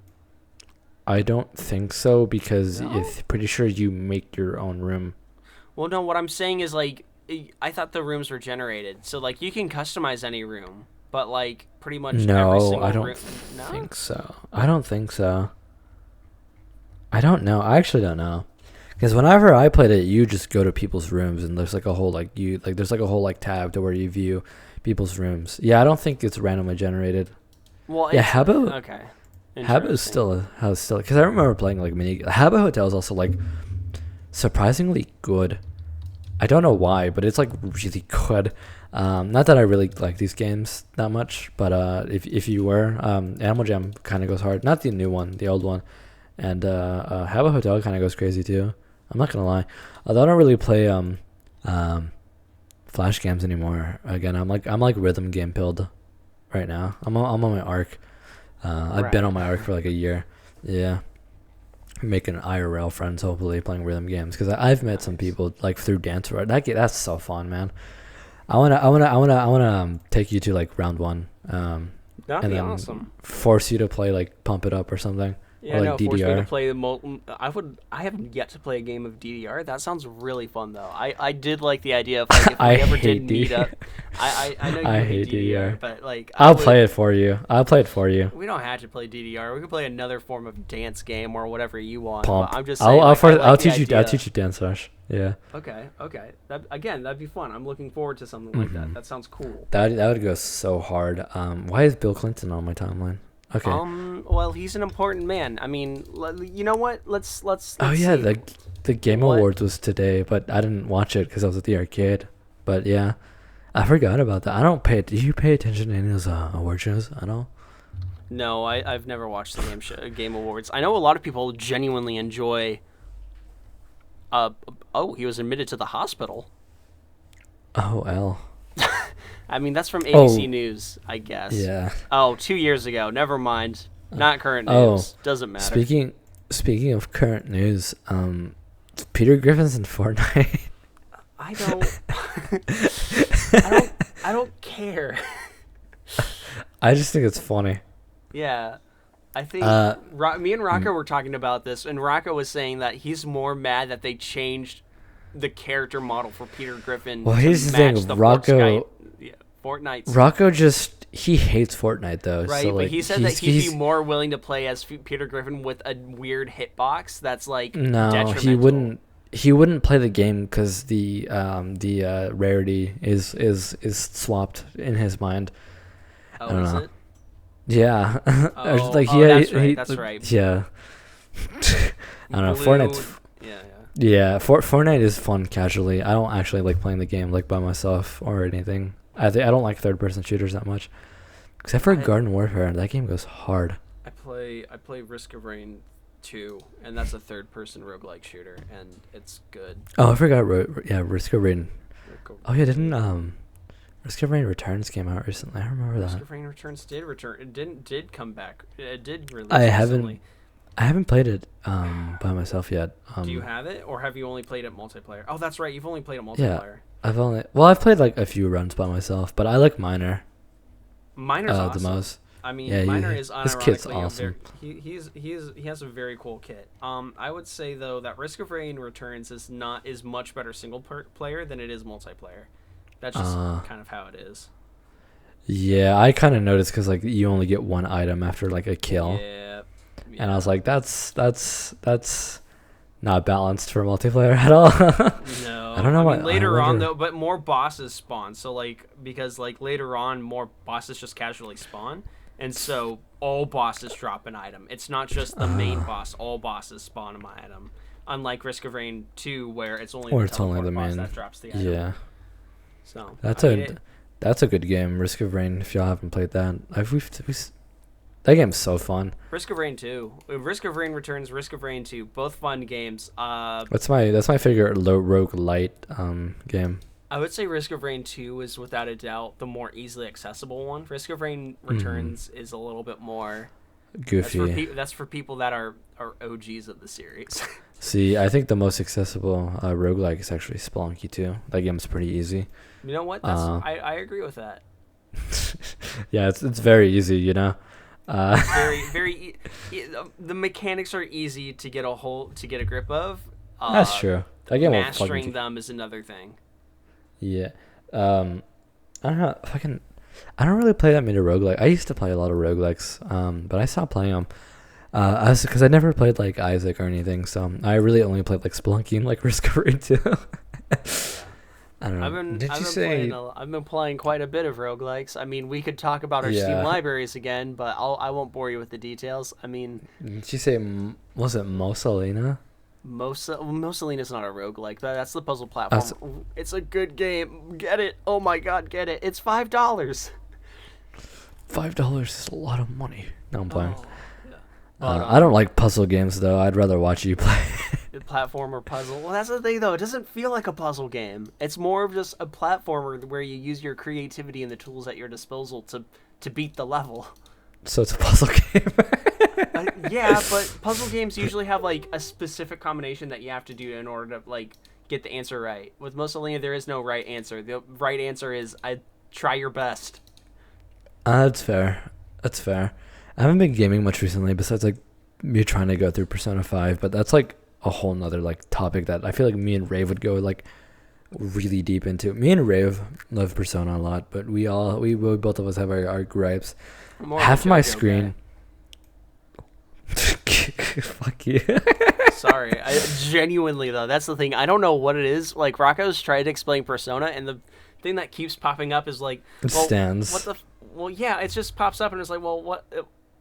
I don't think so because No? it's pretty sure you make your own room. Well, no, what I'm saying is like I thought the rooms were generated, so like you can customize any room, but like pretty much every No, single I don't room. No? think so. I don't think so. I don't know. I actually don't know. Because whenever I played it, you just go to people's rooms and there's like a whole there's like a whole like tab to where you view people's rooms. Yeah, I don't think it's randomly generated. Well, Yeah, it's- Habbo. Okay. Habbo's still because I remember playing like mini. Habbo Hotel is also like surprisingly good. I don't know why, but it's like really good. Not that I really like these games that much, but if you were, Animal Jam kind of goes hard. Not the new one, the old one, and Habbo Hotel kind of goes crazy too. I'm not gonna lie. Although I don't really play flash games anymore. Again, I'm like rhythm game pilled right now. I'm on my arc. I've been on my arc for like a year. Yeah. Making IRL friends, hopefully playing rhythm games, because I've met some people like through dance. That's so fun, man. I wanna take you to like round one, That'd and be then awesome. force you to play like Pump It Up or something. Yeah, or no, like force me to DDR. play the I haven't yet to play a game of DDR. That sounds really fun though. I did like the idea of like if we I ever hate did meet DDR. up. I know you I hate hate DDR, DDR. but like I'll play it for you. I'll play it for you. We don't have to play DDR. We could play another form of dance game or whatever you want. Pump. But I'm just saying. I'll teach you. I'll teach you dance rush. Yeah. Okay. That'd be fun. I'm looking forward to something like that. That sounds cool. That would go so hard. Why is Bill Clinton on my timeline? Okay. Well, he's an important man. I mean, you know what? Let's Oh yeah, see. the Game What? Awards was today, but I didn't watch it because I was at the arcade. But yeah, I forgot about that. I don't pay. Do you pay attention to any of those award shows at all? No, I've never watched the Game Awards. I know a lot of people genuinely enjoy. He was admitted to the hospital. Oh well. I mean, that's from ABC Oh. News, I guess. Yeah. Oh, 2 years ago. Never mind. Not current Oh. news. Doesn't matter. Speaking of current news, Peter Griffin's in Fortnite. I don't. I don't care. I just think it's funny. Yeah, I think me and mm. Rocco were talking about this, and Rocco was saying that he's more mad that they changed the character model for Peter Griffin. Well, to here's the match thing, the Rocco- Fortnite. Rocco he hates Fortnite though. Right, so, but like, he said that he'd be more willing to play as Peter Griffin with a weird hitbox that's like No, detrimental. he wouldn't play the game because the rarity is swapped in his mind. I Oh, don't is know. it? Yeah. Oh, that's right. Yeah. I don't know. Blue- Fortnite's Yeah. yeah. Fortnite is fun casually. I don't actually like playing the game like by myself or anything. I don't like third person shooters that much, except for Garden Warfare. That game goes hard. I play Risk of Rain 2, and that's a third person roguelike shooter, and it's good. Oh, I forgot. Risk of Rain. Oh yeah, didn't Risk of Rain Returns came out recently. I remember Risk that. of Rain Returns did return. It did come back. It did release. I haven't- recently. I haven't played it by myself yet. Do you have it, or have you only played it multiplayer? Oh, that's right. You've only played it Yeah, multiplayer. I've played like a few runs by myself, but I like Miner Miner's awesome. the most. I mean, Yeah, Miner is his kit's unironically awesome. he has a very cool kit. I would say though that Risk of Rain Returns is much better single player than it is multiplayer. That's just kind of how it is. Yeah, I kind of noticed because like you only get one item after like a kill, Yeah. and I was like, that's not balanced for multiplayer at all. No, I don't know mean, why. later on though, but more bosses spawn. So like because like later on more bosses just casually spawn, and so all bosses drop an item. It's not just the main boss. All bosses spawn an item. Unlike Risk of Rain 2, where it's only the teleport boss that drops the item. Yeah. So that's a good game, Risk of Rain. If y'all haven't played that, that game's so fun. Risk of Rain 2, Risk of Rain Returns, Risk of Rain 2, both fun games. That's my favorite roguelite game. I would say Risk of Rain 2 is without a doubt the more easily accessible one. Risk of Rain Returns is a little bit more goofy. That's for people that are OGs of the series. See, I think the most accessible roguelike is actually Spelunky 2. That game's pretty easy. You know what? I agree with that. Yeah, it's very easy, you know. The mechanics are easy to get a grip of. That's true. That game mastering them is another thing. Yeah. I don't know. I don't really play that many roguelike. I used to play a lot of roguelikes, but I stopped playing them. Because I never played like Isaac or anything, so I really only played like Spelunky and like Risk of Rain 2. I don't know. I've been playing quite a bit of roguelikes. I mean, we could talk about our Steam libraries again, but I won't bore you with the details. I mean, did you say was it Mosalina? Mosalina's not a roguelike. That's the puzzle platform. It's a good game. Get it? Oh my god, get it! It's $5. $5 is a lot of money. No, I'm playing. Oh, yeah. I don't like puzzle games though. I'd rather watch you play. Platformer puzzle. Well, that's the thing though. It doesn't feel like a puzzle game. It's more of just a platformer where you use your creativity and the tools at your disposal to beat the level. So it's a puzzle game. Yeah, but puzzle games usually have like a specific combination that you have to do in order to like get the answer right. With Mussolini, there is no right answer. The right answer is I try your best. That's fair. I haven't been gaming much recently besides like me trying to go through Persona 5, but that's like a whole nother like topic that I feel like me and Rave would go like really deep into. Me and Rave love Persona a lot, but we both of us have our gripes. Half my screen. Fuck you. Sorry, I genuinely though. That's the thing. I don't know what it is. Like Rocco's tried to explain Persona, and the thing that keeps popping up is like, stands. What the? Well, yeah, it just pops up and it's like, well, what?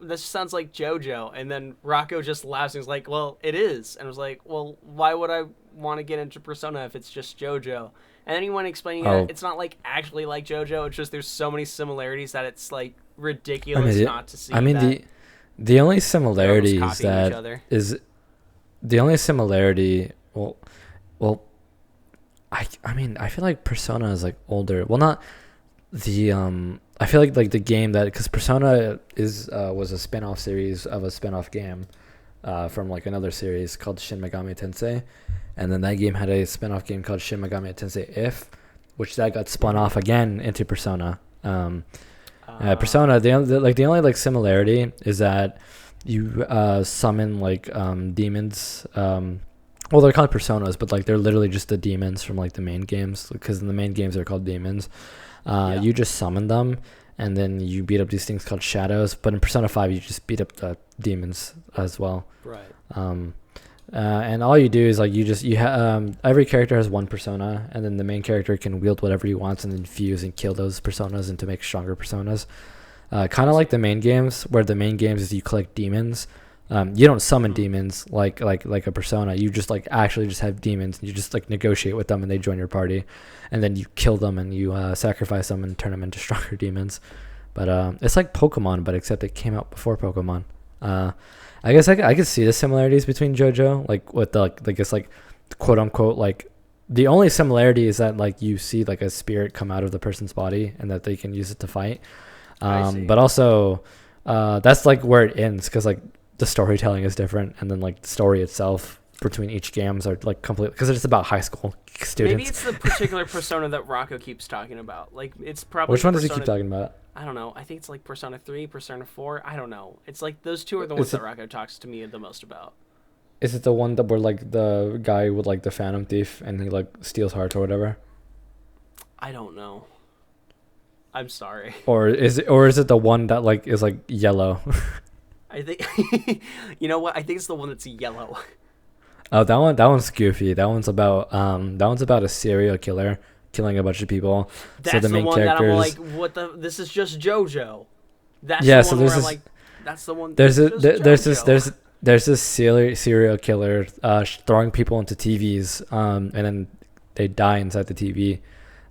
This sounds like JoJo, and then Rocco just laughs and is like, well, it is, and I was like, well, why would I want to get into Persona if it's just JoJo? And then he went explaining that it's not like actually like JoJo. It's just there's so many similarities that it's like ridiculous not to see. I mean, the only similarity is that is the only similarity. Well, I mean, I feel like Persona is like older. Well, not the I feel like the game that because Persona was a spin-off series of a spin-off game from like another series called Shin Megami Tensei, and then that game had a spin-off game called Shin Megami Tensei If, which that got spun off again into Persona. Persona, the only like similarity is that you summon like demons. Well, they're called personas, but like they're literally just the demons from like the main games, because in the main games they're called demons. You just summon them, and then you beat up these things called shadows. But in Persona 5, you just beat up the demons as well. Right. And all you do is like every character has one persona, and then the main character can wield whatever he wants and then fuse and kill those personas and to make stronger personas. Kind of like the main games, where the main games is you collect demons. You don't summon demons like a persona. You just like actually just have demons, and you just like negotiate with them, and they join your party, and then you kill them and you sacrifice them and turn them into stronger demons. But it's like Pokemon, but except it came out before Pokemon. I guess I could see the similarities between JoJo, like with the like I guess like quote unquote like the only similarity is that like you see like a spirit come out of the person's body and that they can use it to fight. But also that's like where it ends, because like the storytelling is different, and then like the story itself between each games are like completely, because it's about high school students. Maybe it's the particular Persona that Rocco keeps talking about. Like, it's probably Which one does he Persona, keep talking about? I don't know. I think it's like Persona 3, Persona 4. I don't know. It's like those two are the ones that Rocco talks to me the most about. Is it the one that where like the guy with like the Phantom Thief and he like steals hearts or whatever? I don't know. I'm sorry. Or is it the one that like is like yellow? I think you know what? I think it's the one that's yellow. Oh, that one's goofy. That one's about a serial killer killing a bunch of people. That's so the main one characters, that I'm like, what the? This is just JoJo. That's yeah. the So one there's where I'm this. like, that's the one. There's JoJo. there's this serial killer throwing people into TVs, and then they die inside the TV,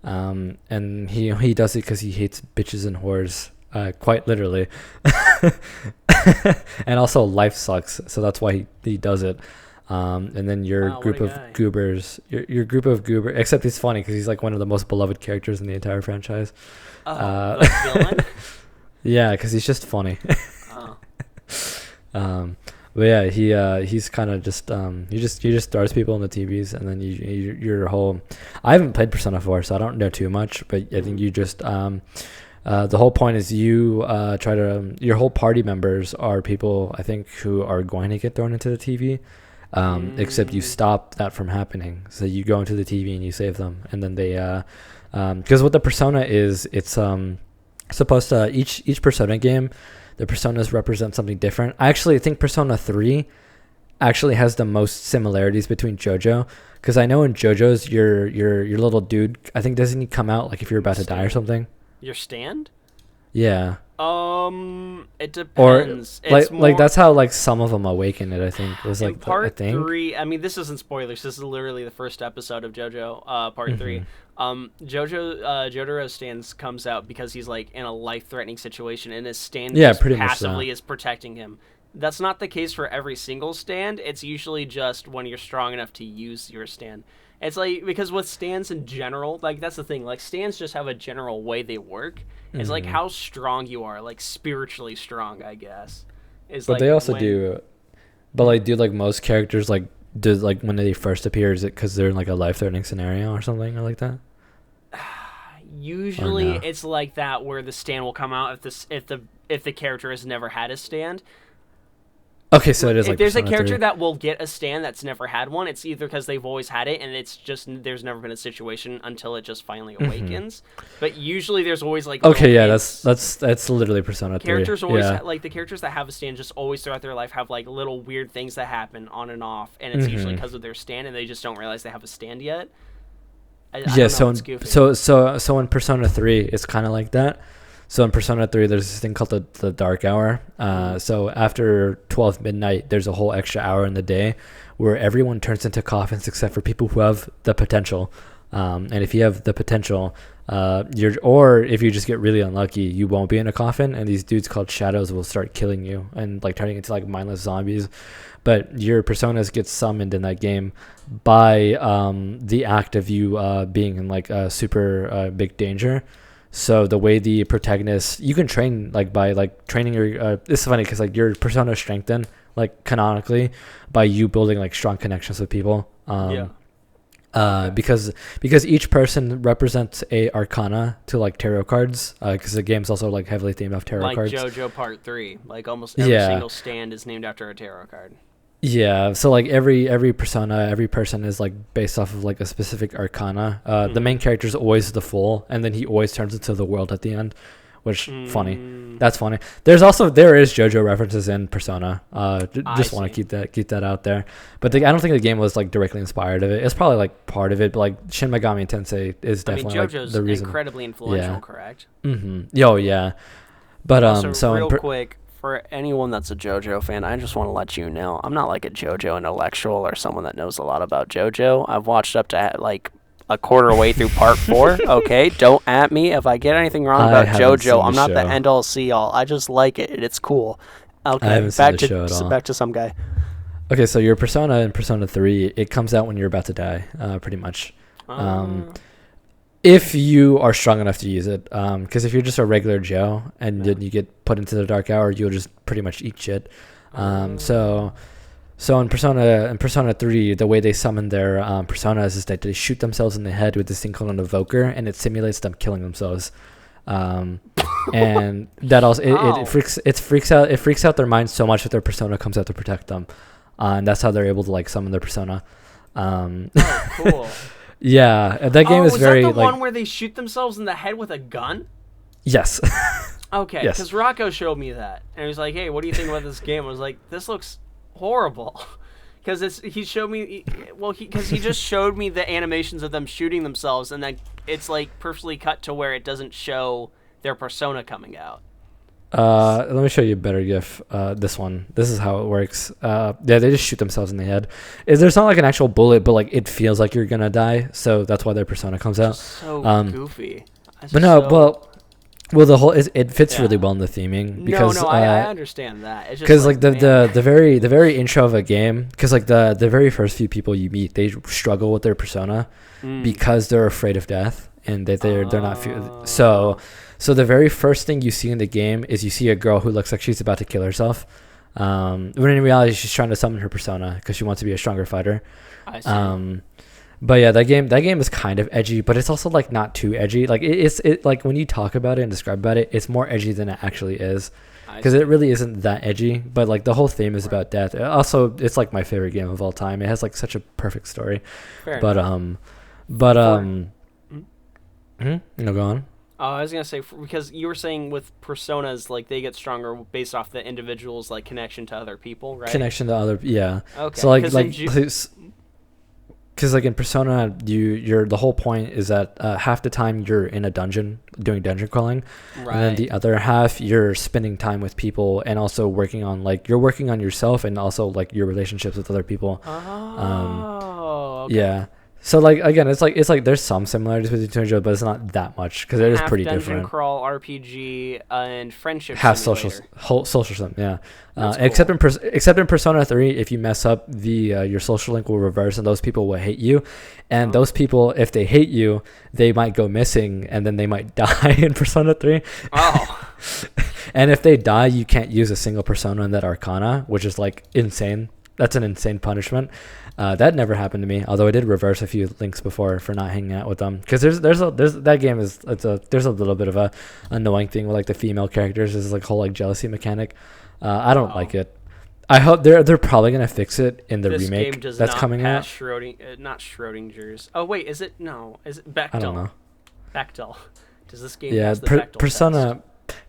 and he does it because he hates bitches and whores, quite literally, and also life sucks, so that's why he does it. And then your group of goobers, your group of goobers, except he's funny because he's like one of the most beloved characters in the entire franchise. The villain? Yeah, because he's just funny. But yeah, he's kind of just he just throws people in the TVs, and then your whole. I haven't played Persona 4, so I don't know too much, but I think you just the whole point is you try to your whole party members are people I think who are going to get thrown into the TV. Except you stop that from happening. So you go into the TV and you save them, and then they, because what the Persona is, it's supposed to each Persona game, the Personas represent something different. I actually think Persona 3 actually has the most similarities between JoJo, because I know in JoJo's your little dude, I think doesn't he come out like if you're about to die or something? Your stand? Yeah. It depends. Or it's like that's how like some of them awaken it. I think it was like part 3. I mean, this isn't spoilers. This is literally the first episode of JoJo, part 3. Jotaro's stand comes out because he's like in a life-threatening situation, and his stand pretty passively much is protecting him. That's not the case for every single stand. It's usually just when you're strong enough to use your stand. It's like, because with stands in general, like that's the thing. Like stands just have a general way they work. It's like how strong you are, like spiritually strong, I guess. Is but like they also do, but like do like most characters like do like when they first appear, is it because they're in like a life-threatening scenario or something or like that? Usually it's like that, where the stand will come out if the character has never had a stand. Okay, so it is like if there's a Persona character 3. that will get a stand that's never had one, it's either because they've always had it and it's just there's never been a situation until it just finally awakens. But usually there's always like that's literally Persona 3. Characters always like the characters that have a stand just always throughout their life have like little weird things that happen on and off, and it's usually because of their stand, and they just don't realize they have a stand yet. So in Persona 3 it's kind of like that. So in Persona 3, there's this thing called the Dark Hour. So after 12 midnight, there's a whole extra hour in the day where everyone turns into coffins except for people who have the potential. And if you have the potential, or if you just get really unlucky, you won't be in a coffin, and these dudes called shadows will start killing you and like turning into like mindless zombies. But your personas get summoned in that game by the act of you being in like a super big danger. So the way the protagonist, you can train like by like training your. It's funny because like your persona is strengthened like canonically by you building like strong connections with people. Because each person represents a arcana to like tarot cards. Because the game's also like heavily themed off tarot cards. Like JoJo Part 3, like almost every single stand is named after a tarot card. Yeah, so like every persona, every person is like based off of like a specific arcana. The main character is always the fool, and then he always turns into the world at the end, which funny. That's funny. There is JoJo references in Persona. Just want to keep that out there. But I don't think the game was like directly inspired of it. It's probably like part of it, but like Shin Megami Tensei is definitely JoJo's like the reason. Incredibly influential, correct? Oh yeah. But also, so real quick, for anyone that's a JoJo fan, I just want to let you know, I'm not like a JoJo intellectual or someone that knows a lot about JoJo. I've watched up to like a quarter way through part 4. Okay, don't at me if I get anything wrong about JoJo. I'm not the end all see all. I just like it. It's cool. Okay, back to some guy. Okay, so your persona in Persona 3, it comes out when you're about to die, pretty much. If you are strong enough to use it, because if you're just a regular Joe and then you get put into the Dark Hour, you'll just pretty much eat shit. So in Persona 3, the way they summon their personas is that they shoot themselves in the head with this thing called an evoker, and it simulates them killing themselves. And that also it freaks out their minds so much that their persona comes out to protect them, and that's how they're able to like summon their persona. Cool. Yeah, that game is very that the like one where they shoot themselves in the head with a gun? yes. Okay, Yes. because Rocco showed me that, and he was like, "Hey, what do you think about this game?" I was like, "This looks horrible," because he showed me, because he just showed me the animations of them shooting themselves, and then it's like perfectly cut to where it doesn't show their persona coming out. Let me show you a better GIF. This one. This is how it works. Yeah, they just shoot themselves in the head. There's not like an actual bullet, but like it feels like you're gonna die, so that's why their persona comes out. So goofy. But no, well, the whole it fits really well in the theming because I understand that. It's just because like the very intro of a game, because like the very first few people you meet, they struggle with their persona because they're afraid of death, and they're not so the very first thing you see in the game is you see a girl who looks like she's about to kill herself, when in reality she's trying to summon her persona because she wants to be a stronger fighter. I see. But yeah, that game is kind of edgy, but it's also like not too edgy. Like it's like when you talk about it and describe about it, it's more edgy than it actually is, because it really isn't that edgy. But like the whole theme is about death. Also, it's like my favorite game of all time. It has like such a perfect story. Fair enough. Go on. I was gonna say, because you were saying with personas, like they get stronger based off the individual's like connection to other people, right? Connection to other, yeah. Okay. So because like in Persona, you're the whole point is that half the time you're in a dungeon doing dungeon crawling, and then the other half you're spending time with people and also working on yourself and also like your relationships with other people. Okay. Yeah. So like again, it's like there's some similarities between Jojo, but it's not that much because it is pretty dungeon different. Crawl RPG and friendship Half simulator. social sim, yeah. Cool. Except in Persona 3, if you mess up, your social link will reverse, and those people will hate you. And those people, if they hate you, they might go missing, and then they might die in Persona 3. Oh. And if they die, you can't use a single persona in that Arcana, which is like insane. That's an insane punishment. That never happened to me, although I did reverse a few links before for not hanging out with them. Because there's that game there's a little bit of a annoying thing with like the female characters. There's like whole like jealousy mechanic. I don't like it. I hope they're probably gonna fix it in the remake that's coming out. Not Schrodinger's. Oh wait, is it? No, is it Bechdel? I don't know. Bechdel. Does this game pass the Bechdel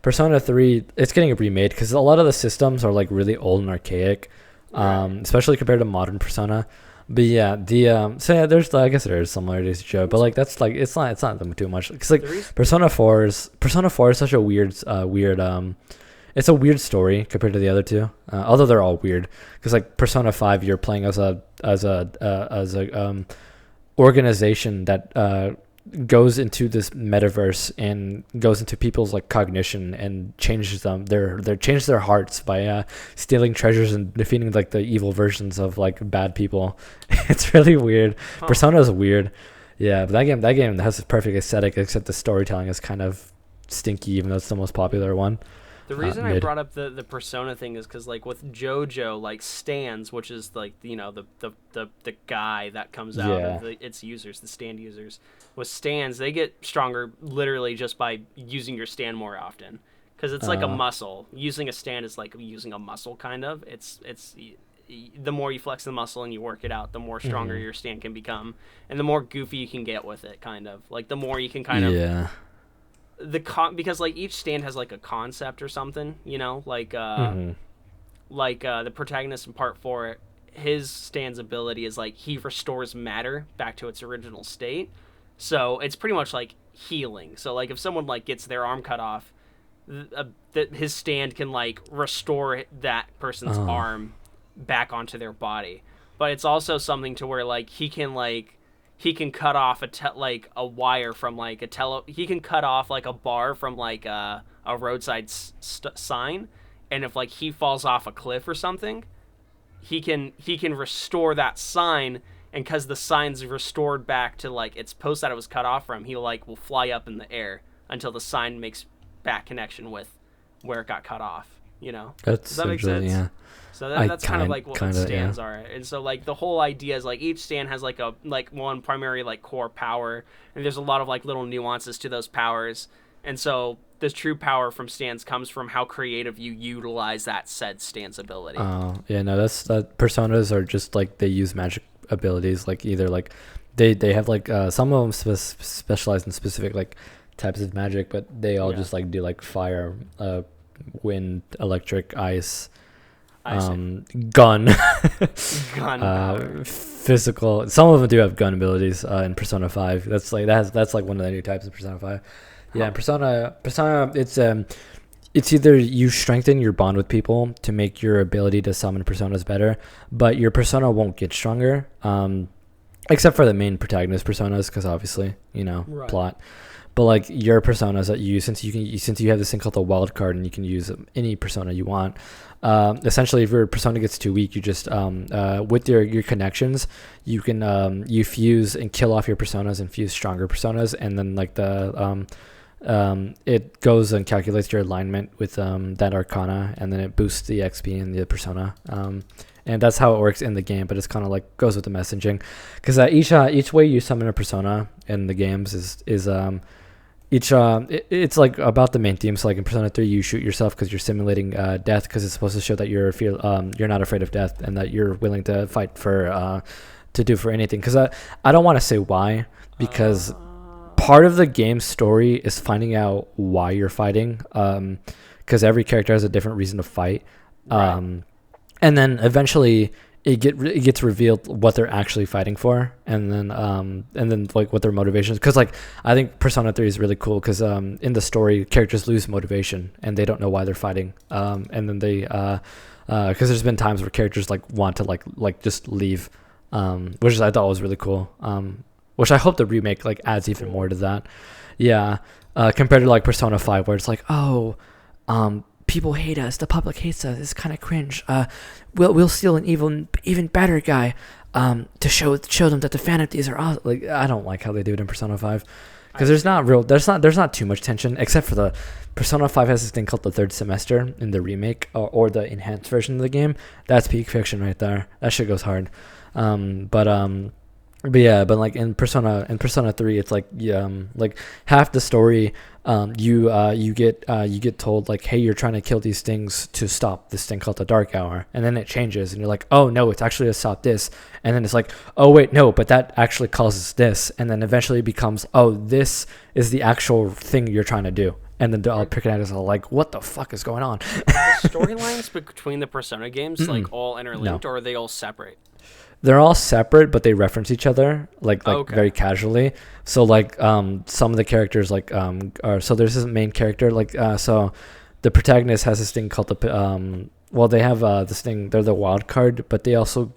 Persona 3, it's getting remade because a lot of the systems are like really old and archaic. Especially compared to modern Persona. But yeah, there's I guess there is similarities to Joe, but like that's like it's not them too much. Cause like Persona 4 is such a weird it's a weird story compared to the other two. Although they're all weird, because like Persona 5, you're playing as a organization that goes into this metaverse and goes into people's like cognition and changes them change their hearts by stealing treasures and defeating like the evil versions of like bad people. It's really weird. Persona is weird. Yeah, but that game has a perfect aesthetic, except the storytelling is kind of stinky, even though it's the most popular one. The reason I brought up the Persona thing is because like with Jojo, like stands, which is like the guy that comes out of its users, the stand users. With stands, they get stronger literally just by using your stand more often, because it's like a muscle. Using a stand is like using a muscle, kind of. It's the more you flex the muscle and you work it out, the more stronger your stand can become, and the more goofy you can get with it, kind of. Like the more you can kind of because like each stand has like a concept or something, like the protagonist in part 4, his stand's ability is like he restores matter back to its original state. So it's pretty much like healing. So like if someone like gets their arm cut off, his stand can like restore that person's arm back onto their body. But it's also something to where like he can cut off a wire from like he can cut off like a bar from like a roadside sign, and if like he falls off a cliff or something, he can restore that sign. And because the sign's restored back to like its post that it was cut off from, he like will fly up in the air until the sign makes back connection with where it got cut off. you know. That's Does that make essentially, sense? yeah. So that's kind of like what kinda, stands yeah. are. And so like the whole idea is like each stand has like one primary like core power, and there's a lot of like little nuances to those powers. And so the true power from stands comes from how creative you utilize that said stand's ability. Yeah, no, that personas are just like they use magic abilities, like either like they have like some of them specialize in specific like types of magic, but they all just like do like fire, wind, electric, ice, gun, physical. Some of them do have gun abilities in Persona 5. That's like that's like one of the new types of Persona 5. Yeah, Persona, it's either you strengthen your bond with people to make your ability to summon personas better, but your persona won't get stronger, except for the main protagonist personas, because obviously, plot. But like your personas that you since you have this thing called the wild card, and you can use any persona you want. Essentially, if your persona gets too weak, you just with your connections, you can you fuse and kill off your personas and fuse stronger personas, and then like it goes and calculates your alignment with that arcana, and then it boosts the XP in the persona. And that's how it works in the game, but it's kind of like goes with the messaging, because each way you summon a persona in the games is it's like about the main theme. So like in Persona 3, you shoot yourself because you're simulating death, because it's supposed to show that you're not afraid of death and that you're willing to fight for anything. Because I don't want to say why, because part of the game's story is finding out why you're fighting, because every character has a different reason to fight. Right. And then eventually it gets revealed what they're actually fighting for, and then like what their motivations. Because like I think Persona 3 is really cool, because in the story characters lose motivation and they don't know why they're fighting. And then they because there's been times where characters like want to like just leave, which I thought was really cool. Which I hope the remake like adds even more to that. Yeah. Compared to like Persona 5, where it's like, people hate us, the public hates us, it's kind of cringe. We'll steal an even better guy to show them that the fantasies are awesome. Like, I don't like how they do it in Persona 5, because there's not too much tension, except for the Persona 5 has this thing called the third semester in the remake, or the enhanced version of the game. That's peak fiction right there. That shit goes hard. But like in Persona 3, it's like like half the story, you get told like, hey, you're trying to kill these things to stop this thing called the Dark Hour, and then it changes, and you're like, oh no, it's actually to stop this, and then it's like, oh wait, no, but that actually causes this, and then eventually it becomes, oh, this is the actual thing you're trying to do. And then all protagonist are like, what the fuck is going on? The storylines between the Persona games like all interlinked, or are they all separate? They're all separate, but they reference each other like very casually. So like some of the characters like so there's this main character like so the protagonist has this thing called they have this thing, they're the wild card, but they also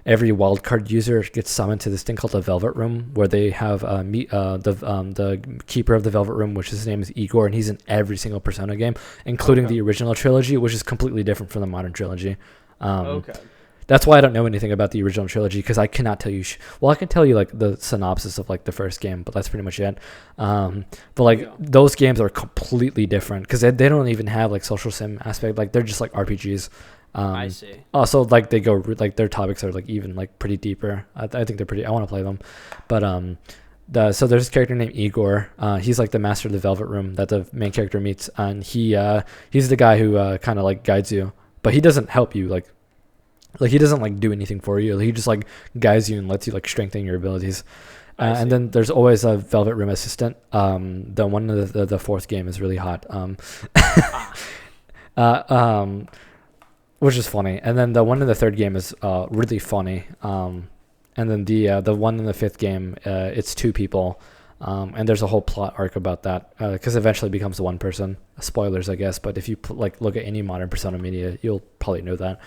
every wild card user gets summoned to this thing called the Velvet Room, where they have the keeper of the Velvet Room, which his name is Igor, and he's in every single Persona game, including the original trilogy, which is completely different from the modern trilogy. That's why I don't know anything about the original trilogy, because I cannot tell you. I can tell you like the synopsis of like the first game, but that's pretty much it. But like those games are completely different, because they don't even have like social sim aspect. Like they're just like RPGs. I see. Also, like they go like their topics are like even like pretty deeper. I think they're pretty. I want to play them, but so there's this character named Igor. He's like the master of the Velvet Room that the main character meets, and he's the guy who kind of like guides you, but he doesn't help you like he doesn't like do anything for you. He just like guides you and lets you like strengthen your abilities. And then there's always a Velvet Room assistant. The one of the fourth game is really hot. Which is funny. And then the one in the third game is really funny. And then the one in the fifth game, it's two people. And there's a whole plot arc about that, because eventually it becomes one person. Spoilers, I guess, but if you look at any modern Persona media, you'll probably know that.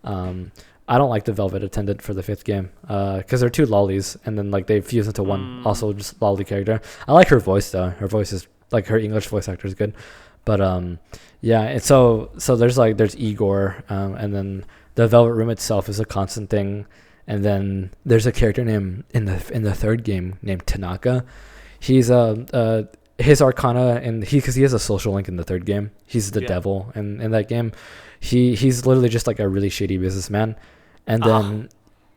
I don't like the Velvet Attendant for the fifth game, because they're two lollies, and then like they fuse into one also just lolly character. I like her voice though. Her voice is like, her English voice actor is good. But yeah, and so there's Igor, and then the Velvet Room itself is a constant thing, and then there's a character named in the third game named Tanaka. He's his arcana, and because he has a social link in the third game, he's the devil in that game. He's literally just like a really shady businessman, and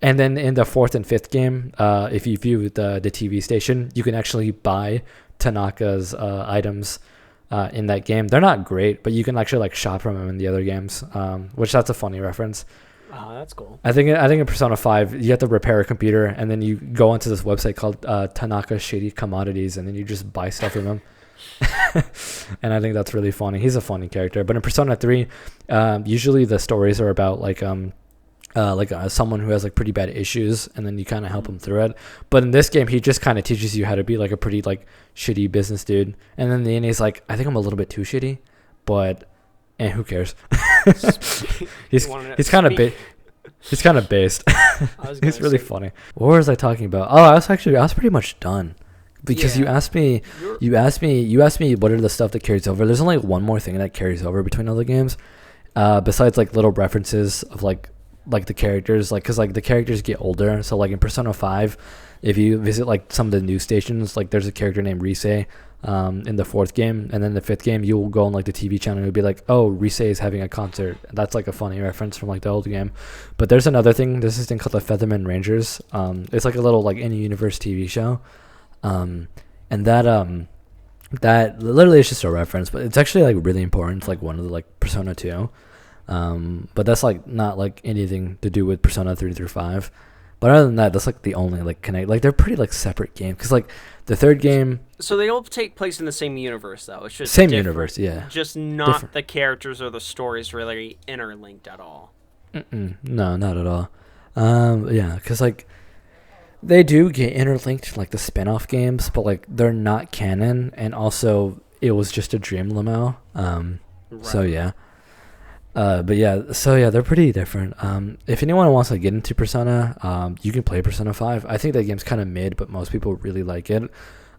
then in the fourth and fifth game, if you view the TV station, you can actually buy Tanaka's items in that game. They're not great, but you can actually like shop from him in the other games, which that's a funny reference. Oh, that's cool. I think in Persona 5, you have to repair a computer, and then you go onto this website called Tanaka Shady Commodities, and then you just buy stuff from him. And I think that's really funny. He's a funny character. But in Persona 3, usually the stories are about like someone who has like pretty bad issues, and then you kind of help him through it. But in this game, he just kind of teaches you how to be like a pretty like shitty business dude. And then the end, he's like, I think I'm a little bit too shitty, but who cares? he's kind of he's kind of based. He's really funny. What was I talking about? Oh, I was pretty much done. Because you asked me what are the stuff that carries over. There's only one more thing that carries over between all the games, besides like little references of like the characters, like because like the characters get older. So like in Persona 5, if you visit like some of the news stations, like there's a character named Rise in the fourth game, and then the fifth game you'll go on like the TV channel and it'll be like, oh, Rise is having a concert. That's like a funny reference from like the old game. But there's another thing. There's this thing called the Featherman Rangers. It's like a little like in-universe TV show. And that literally is just a reference, but it's actually like really important. It's like one of the like Persona 2, but that's like not like anything to do with Persona 3 through 5. But other than that, that's like the only like connect. Like they're pretty like separate games, because like the third game. So they all take place in the same universe, though. It's just same universe, yeah. Just not the characters or the stories really interlinked at all. No, not at all. Yeah, because like. They do get interlinked like the spin-off games, but like they're not canon, and also it was just a dream limo. Right. So yeah. They're pretty different. If anyone wants to get into Persona, you can play Persona 5. I think that game's kind of mid, but most people really like it.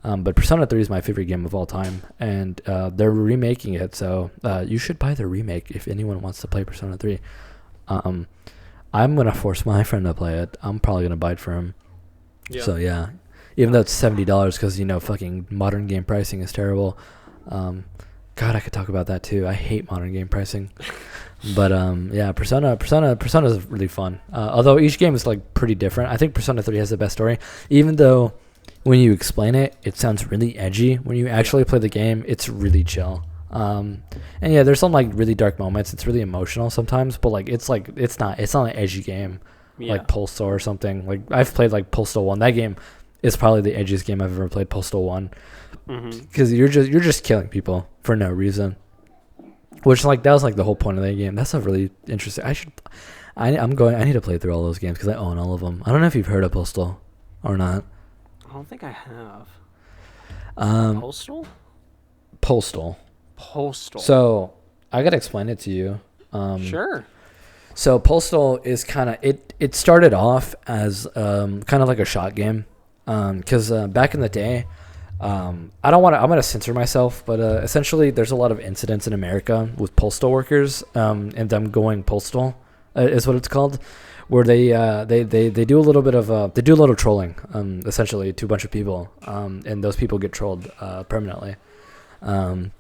But Persona 3 is my favorite game of all time, and they're remaking it, so you should buy the remake if anyone wants to play Persona 3. I'm gonna force my friend to play it. I'm probably gonna buy it for him. Yeah. So yeah, even though it's $70, because fucking modern game pricing is terrible. God, I could talk about that too. I hate modern game pricing. But yeah, Persona is really fun. Although each game is like pretty different. I think Persona 3 has the best story, even though when you explain it, it sounds really edgy. When you actually play the game, it's really chill. And yeah, there's some like really dark moments. It's really emotional sometimes, but like it's not an edgy game. Yeah. Like Postal or something. Like I've played like Postal 1. That game is probably the edgiest game I've ever played. Postal 1, because you're just killing people for no reason. Which like that was like the whole point of that game. That's a really interesting. I need to play through all those games because I own all of them. I don't know if you've heard of Postal or not. I don't think I have. Postal. So I gotta explain it to you. Sure. So Postal is kind of it started off as kind of like a shot game, because back in the day, I'm gonna censor myself, but essentially there's a lot of incidents in America with postal workers and them going postal, is what it's called, where they do a little bit of they do a little trolling, essentially, to a bunch of people, and those people get trolled permanently. So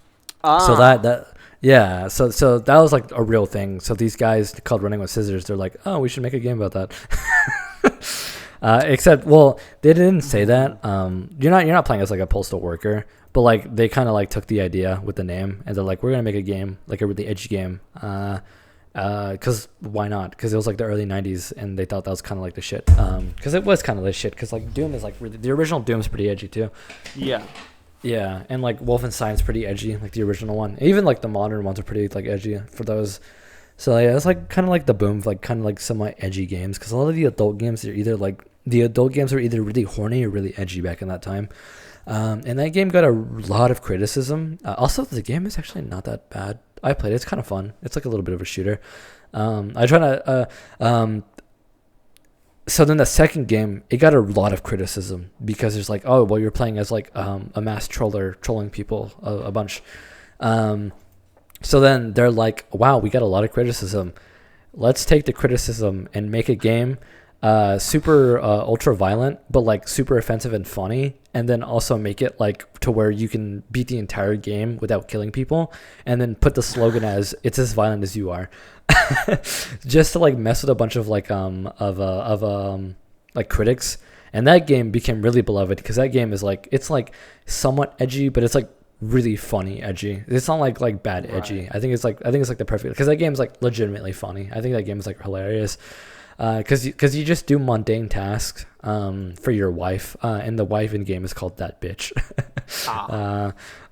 that. Yeah, so that was like a real thing. So these guys called Running with Scissors, they're like, oh, we should make a game about that. Except, well, they didn't say that. You're not playing as like a postal worker, but like they kind of like took the idea with the name, and they're like, we're gonna make a game, like a really edgy game. Because why not? Because it was like the early 90s, and they thought that was kind of like the shit. Because it was kind of the shit. Because like Doom is like really, the original Doom's pretty edgy too. Yeah. Yeah, and like Wolfenstein's pretty edgy, like the original one. Even like the modern ones are pretty like edgy for those. So yeah, it's like kind of like the boom of like kind of like semi edgy games, because a lot of the adult games are either like really horny or really edgy back in that time. And that game got a lot of criticism. Also, the game is actually not that bad. I played it. It's kind of fun. It's like a little bit of a shooter. I try to. So then the second game, it got a lot of criticism because it's like, oh, well, you're playing as like a mass troller trolling people a bunch. So then they're like, wow, we got a lot of criticism. Let's take the criticism and make a game super ultra violent, but like super offensive and funny, and then also make it like to where you can beat the entire game without killing people, and then put the slogan as "It's as violent as you are," just to like mess with a bunch of like like critics. And that game became really beloved because that game is like, it's like somewhat edgy, but it's like really funny edgy. It's not like bad edgy. I think it's like the perfect, because that game is like legitimately funny. I think that game is like hilarious. Because you just do mundane tasks for your wife, and the wife in game is called that bitch.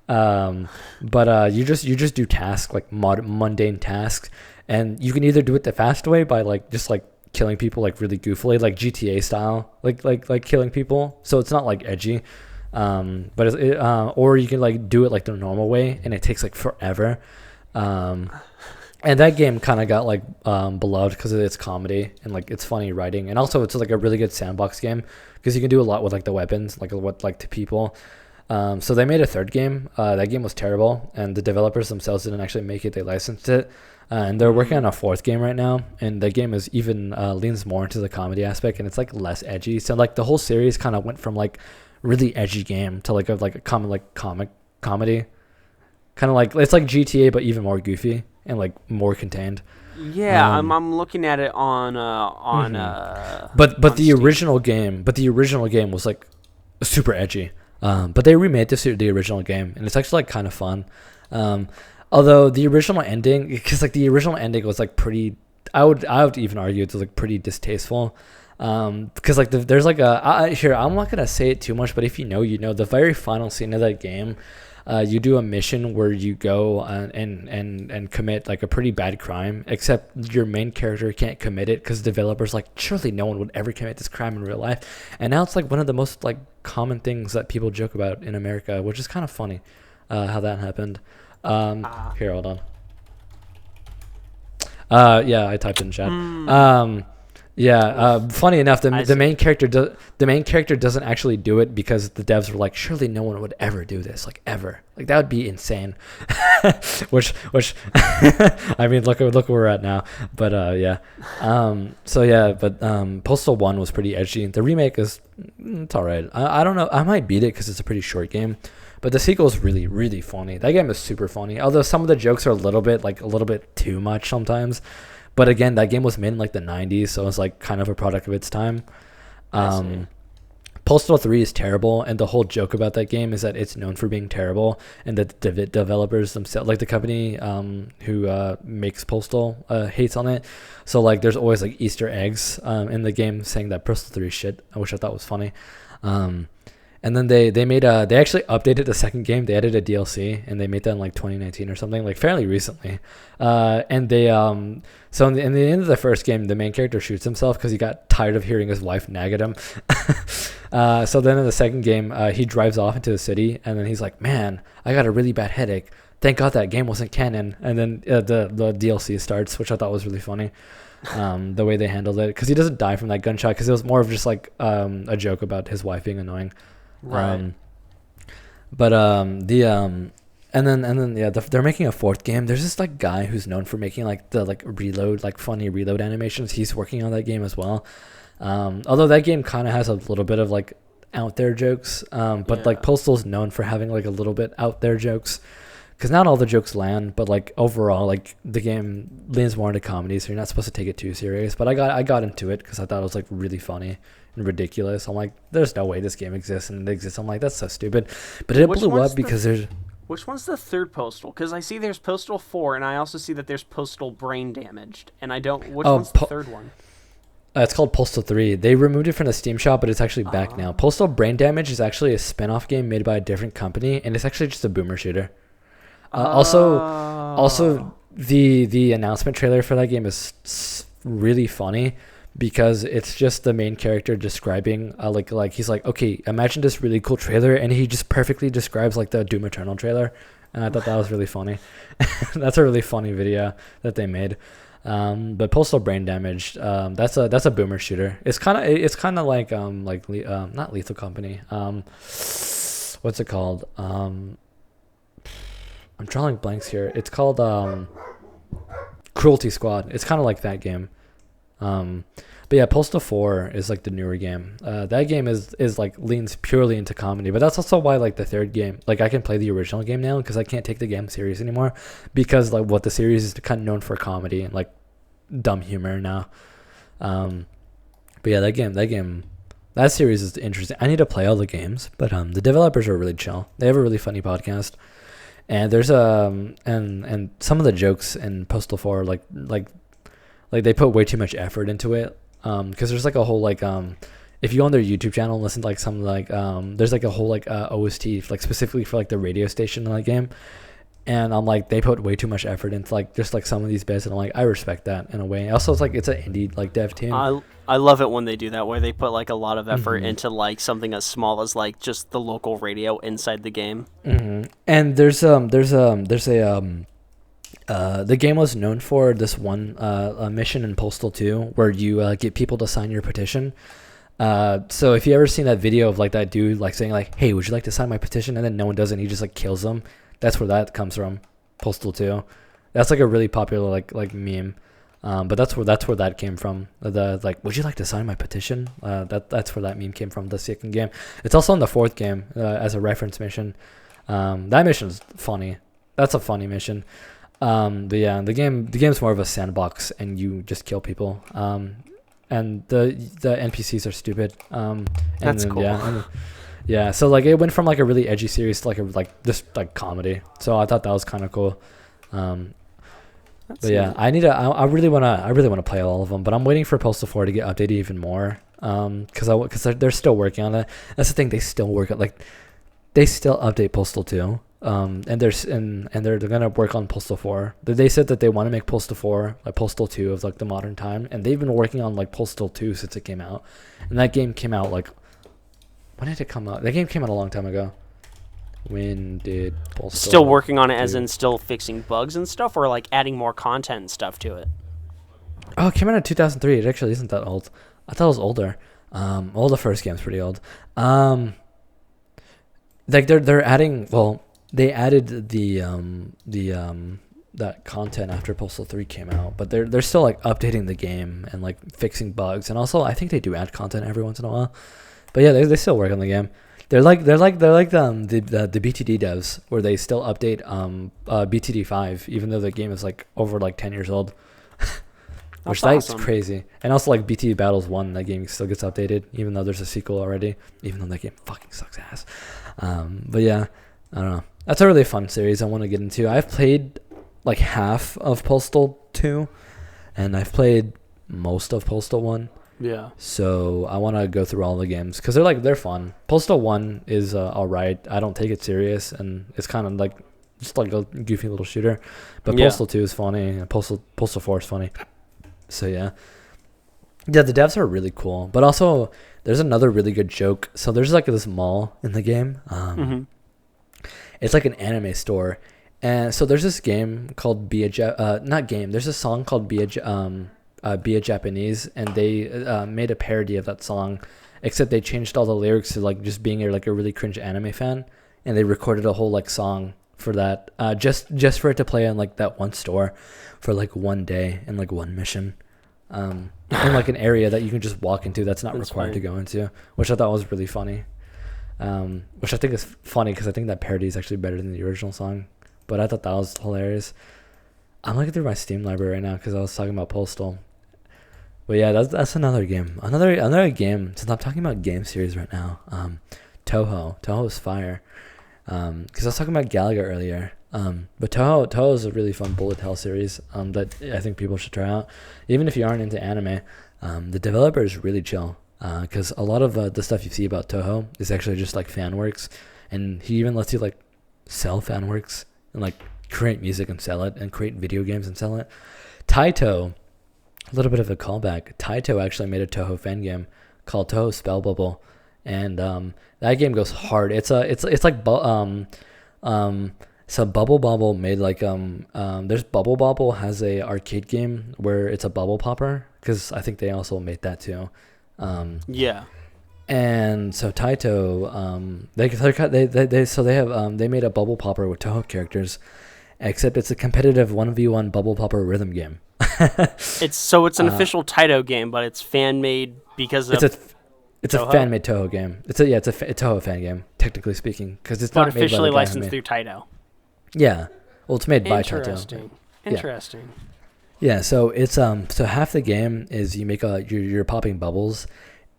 But you just do tasks like mundane tasks, and you can either do it the fast way by like just like killing people like really goofily, like GTA style, like killing people. So it's not like edgy, but or you can like do it like the normal way, and it takes like forever. And that game kind of got like beloved because of its comedy and like its funny writing, and also it's like a really good sandbox game because you can do a lot with like the weapons, like what like to people. So they made a third game. That game was terrible, and the developers themselves didn't actually make it. They licensed it, and they're working on a fourth game right now. And the game is even leans more into the comedy aspect, and it's like less edgy. So like the whole series kind of went from like really edgy game to like a comic comedy, kind of like it's like GTA but even more goofy and like more contained. Yeah, I'm looking at it on but on the Steam. original game was like super edgy. But they remade the original game, and it's actually like kind of fun. Although the original ending, because like the original ending was like pretty, I would even argue it's like pretty distasteful. Because like there's like here, I'm not gonna say it too much, but if you know, you know, the very final scene of that game, you do a mission where you go and commit like a pretty bad crime, except your main character can't commit it because developers like, surely no one would ever commit this crime in real life. And now it's like one of the most like common things that people joke about in America, which is kind of funny how that happened. Here, hold on. Yeah, I typed in chat. Funny enough, the main character doesn't actually do it because the devs were like, surely no one would ever do this, like ever, like that would be insane. which I mean, look where we're at now. But Postal 1 was pretty edgy. The remake is it's all right. I don't know, I might beat it because it's a pretty short game. But the sequel is really, really funny. That game is super funny. Although some of the jokes are a little bit too much sometimes. But again, that game was made in like the 90s, so it's like kind of a product of its time. Postal 3 is terrible, and the whole joke about that game is that it's known for being terrible, and that the developers themselves, like the company who makes Postal, hates on it. So like there's always like Easter eggs in the game saying that Postal 3 is shit, which I thought was funny. And then they actually updated the second game. They added a DLC, and they made that in like 2019 or something, like fairly recently. And they so in the end of the first game, the main character shoots himself because he got tired of hearing his wife nag at him. So then in the second game, he drives off into the city, and then he's like, "Man, I got a really bad headache. Thank God that game wasn't canon." And then the DLC starts, which I thought was really funny. The way they handled it, because he doesn't die from that gunshot, because it was more of just like a joke about his wife being annoying. Right. They're making a fourth game. There's this like guy who's known for making like the like reload, like funny reload animations. He's working on that game as well. Although that game kind of has a little bit of like out there jokes, but like Postal's known for having like a little bit out there jokes, because not all the jokes land, but like overall, like the game leans more into comedy, so you're not supposed to take it too serious. But I got into it because I thought it was like really funny and ridiculous. I'm like, there's no way this game exists, and it exists. I'm like, that's so stupid. But it blew up because there's... Which one's the third Postal? Because I see there's Postal 4, and I also see that there's Postal Brain Damaged, and I don't... Which one's the third one? It's called Postal 3. They removed it from the Steam shop, but it's actually back now. Postal Brain Damage is actually a spin-off game made by a different company, and it's actually just a boomer shooter. Also, the announcement trailer for that game is really funny, because it's just the main character describing like he's like, okay, imagine this really cool trailer, and he just perfectly describes like the Doom Eternal trailer, and I thought that was really funny. That's a really funny video that they made. But Postal Brain Damage, that's a boomer shooter. It's kind of like not Lethal Company. What's it called? I'm drawing blanks here. It's called Cruelty Squad. It's kind of like that game. But yeah, Postal 4 is like the newer game. That game is like leans purely into comedy, but that's also why like the third game, like I can play the original game now because I can't take the game serious anymore, because like what the series is kind of known for comedy and like dumb humor now. But yeah, that series is interesting. I need to play all the games, but the developers are really chill. They have a really funny podcast, and there's and some of the jokes in Postal 4 like they put way too much effort into it. Because there's like a whole like if you go on their YouTube channel and listen to like some like there's like a whole like OST like specifically for like the radio station in that game, and I'm like, they put way too much effort into like just like some of these bits, and I'm like, I respect that in a way. Also, it's like it's an indie like dev team. I love it when they do that, where they put like a lot of effort into like something as small as like just the local radio inside the game. And there's the game was known for this one mission in Postal 2 where you get people to sign your petition. So if you ever seen that video of like that dude like saying like, hey, would you like to sign my petition? And then no one does it and he just like kills them. That's where that comes from. Postal 2. That's like a really popular like meme. But that's where that came from. The like, would you like to sign my petition? That's where that meme came from, the second game. It's also in the fourth game as a reference mission. That mission's funny. That's a funny mission. But yeah, the game's more of a sandbox, and you just kill people. And the NPCs are stupid. That's cool. Yeah. So like it went from like a really edgy series to like just like comedy. So I thought that was kind of cool. But yeah, I really wanna play all of them. But I'm waiting for Postal 4 to get updated even more. Because they're still working on it. That's the thing, they still work on they still update Postal 2. And they're gonna work on Postal 4. They said that they want to make Postal 4 like Postal 2 of like the modern time, and they've been working on like Postal 2 since it came out. And that game came out like, when did it come out? That game came out a long time ago. When did Postal Still working on it, as in still fixing bugs and stuff, or like adding more content and stuff to it? Oh, it came out in 2003. It actually isn't that old. I thought it was older. Well, the first game's pretty old. Like they're adding. Well, they added the that content after Postal 3 came out, but they're still like updating the game and like fixing bugs, and also I think they do add content every once in a while. But yeah, they still work on the game. They're like the BTD devs, where they still update BTD 5 even though the game is like over like 10 years old. Which that's awesome. Crazy. And also like BTD Battles 1, that game still gets updated even though there's a sequel already, even though that game fucking sucks ass. But yeah, I don't know. That's a really fun series I want to get into. I've played like half of Postal 2, and I've played most of Postal 1. Yeah. So I want to go through all the games because they're fun. Postal 1 is alright. I don't take it serious, and it's kind of like just like a goofy little shooter. But Postal 2 is funny, and Postal 4 is funny. So yeah, the devs are really cool. But also, there's another really good joke. So there's like this mall in the game. It's like an anime store, and so there's this game called there's a song called Be a Japanese, and they made a parody of that song, except they changed all the lyrics to like just being a really cringe anime fan, and they recorded a whole like song for that, just for it to play on like that one store for like one day and like one mission, in like an area that you can just walk into that's not required to go into, which I thought was really funny. Which I think is funny because I think that parody is actually better than the original song, but I thought that was hilarious. I'm looking through my Steam library right now because I was talking about Postal. But yeah, that's another game. Another game, since I'm talking about game series right now. Touhou is fire. Because I was talking about Galaga earlier. But Touhou is a really fun bullet hell series that I think people should try out. Even if you aren't into anime, the developer is really chill. Because a lot of the stuff you see about Touhou is actually just like fan works, and he even lets you like sell fan works and like create music and sell it, and create video games and sell it. Taito, a little bit of a callback. Taito actually made a Touhou fan game called Touhou Spell Bubble, and that game goes hard. So Bubble Bobble made like there's Bubble Bobble has a arcade game where it's a bubble popper, because I think they also made that too. Yeah. And so Taito, they made a bubble popper with Touhou characters, except it's a competitive 1v1 bubble popper rhythm game. It's an official Taito game, but it's fan made because of it's a fan made Touhou game. It's a Touhou fan game, technically speaking, because it's not officially made by the licensed through Taito. Yeah, well, it's made by Taito. Interesting. Yeah, so it's so half the game is you make you're popping bubbles,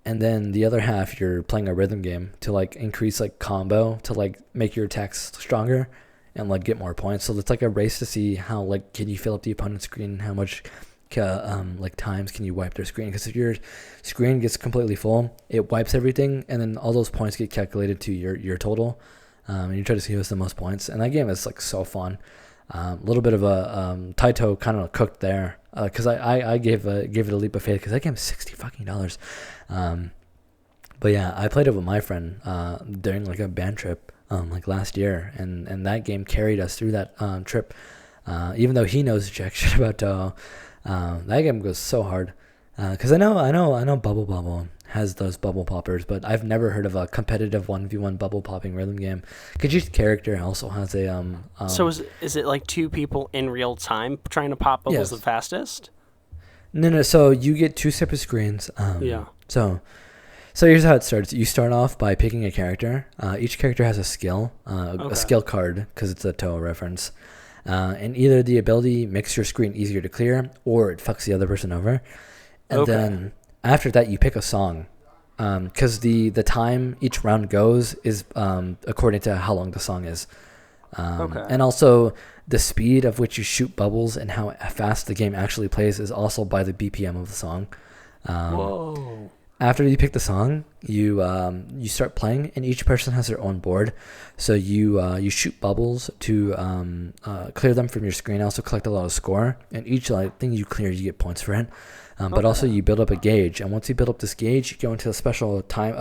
and then the other half you're playing a rhythm game to like increase like combo to like make your attacks stronger and like get more points. So it's like a race to see how like can you fill up the opponent's screen, how much like times can you wipe their screen, because if your screen gets completely full, it wipes everything, and then all those points get calculated to your total, and you try to see who has the most points. And that game is like so fun. A little bit of a Taito kind of cooked there, because I gave it a leap of faith, because that game is $60 but yeah, I played it with my friend during like a band trip like last year, and that game carried us through that trip, even though he knows jack shit about Touhou. That game goes so hard, because I know Bubble has those bubble poppers, but I've never heard of a competitive 1v1 bubble popping rhythm game. Kaji's character also has a so is it like two people in real time trying to pop bubbles the fastest? No, so you get two separate screens. So here's how it starts. You start off by picking a character. Each character has a skill, a skill card, because it's a Touhou reference. And either the ability makes your screen easier to clear, or it fucks the other person over. And then after that, you pick a song, because the time each round goes is according to how long the song is. And also the speed of which you shoot bubbles and how fast the game actually plays is also by the BPM of the song. Whoa. After you pick the song, you start playing, and each person has their own board. So you shoot bubbles to clear them from your screen. Also collect a lot of score, and each thing you clear, you get points for it. But also you build up a gauge, and once you build up this gauge, you go into a special time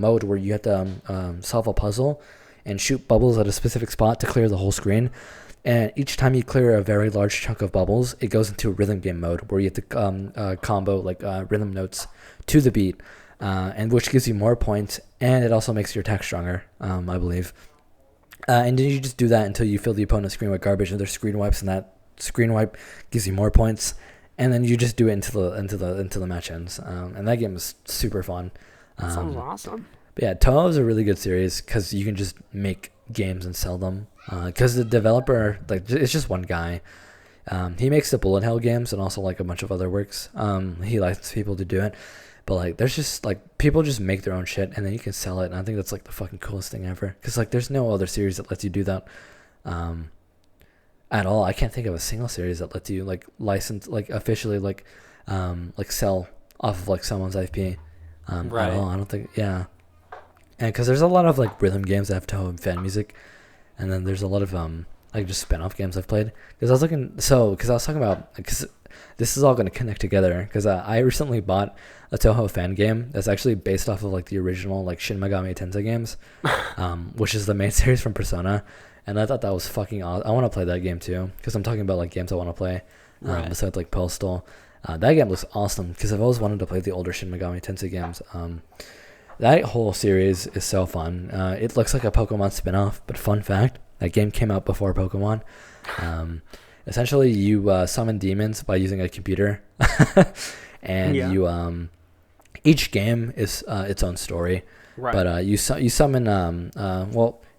mode where you have to solve a puzzle and shoot bubbles at a specific spot to clear the whole screen. And each time you clear a very large chunk of bubbles, it goes into a rhythm game mode where you have to combo like rhythm notes to the beat, and which gives you more points, and it also makes your attack stronger, I believe. And then you just do that until you fill the opponent's screen with garbage, and their screen wipes, and that screen wipe gives you more points. And then you just do it until the match ends. And that game is super fun. That sounds awesome. But yeah, Touhou is a really good series because you can just make games and sell them. Because the developer, like, it's just one guy. He makes the bullet hell games and also like a bunch of other works. He likes people to do it. But like, there's just like people just make their own shit and then you can sell it. And I think that's like the fucking coolest thing ever. Because like, there's no other series that lets you do that. At all. I can't think of a single series that lets you like license, like officially like sell off of like someone's IP. Right. At all. I don't think. Yeah. And because there's a lot of like rhythm games that have Touhou and fan music, and then there's a lot of like just spin-off games I've played. Because I was talking about, because this is all going to connect together. Because I recently bought a Touhou fan game that's actually based off of like the original like Shin Megami Tensei games, which is the main series from Persona. And I thought that was fucking awesome. I want to play that game too, because I'm talking about like games I want to play, besides like Postal. That game looks awesome because I've always wanted to play the older Shin Megami Tensei games. That whole series is so fun. It looks like a Pokemon spin-off, but fun fact, that game came out before Pokemon. Essentially, you summon demons by using a computer, and you each game is its own story. Right. But you summon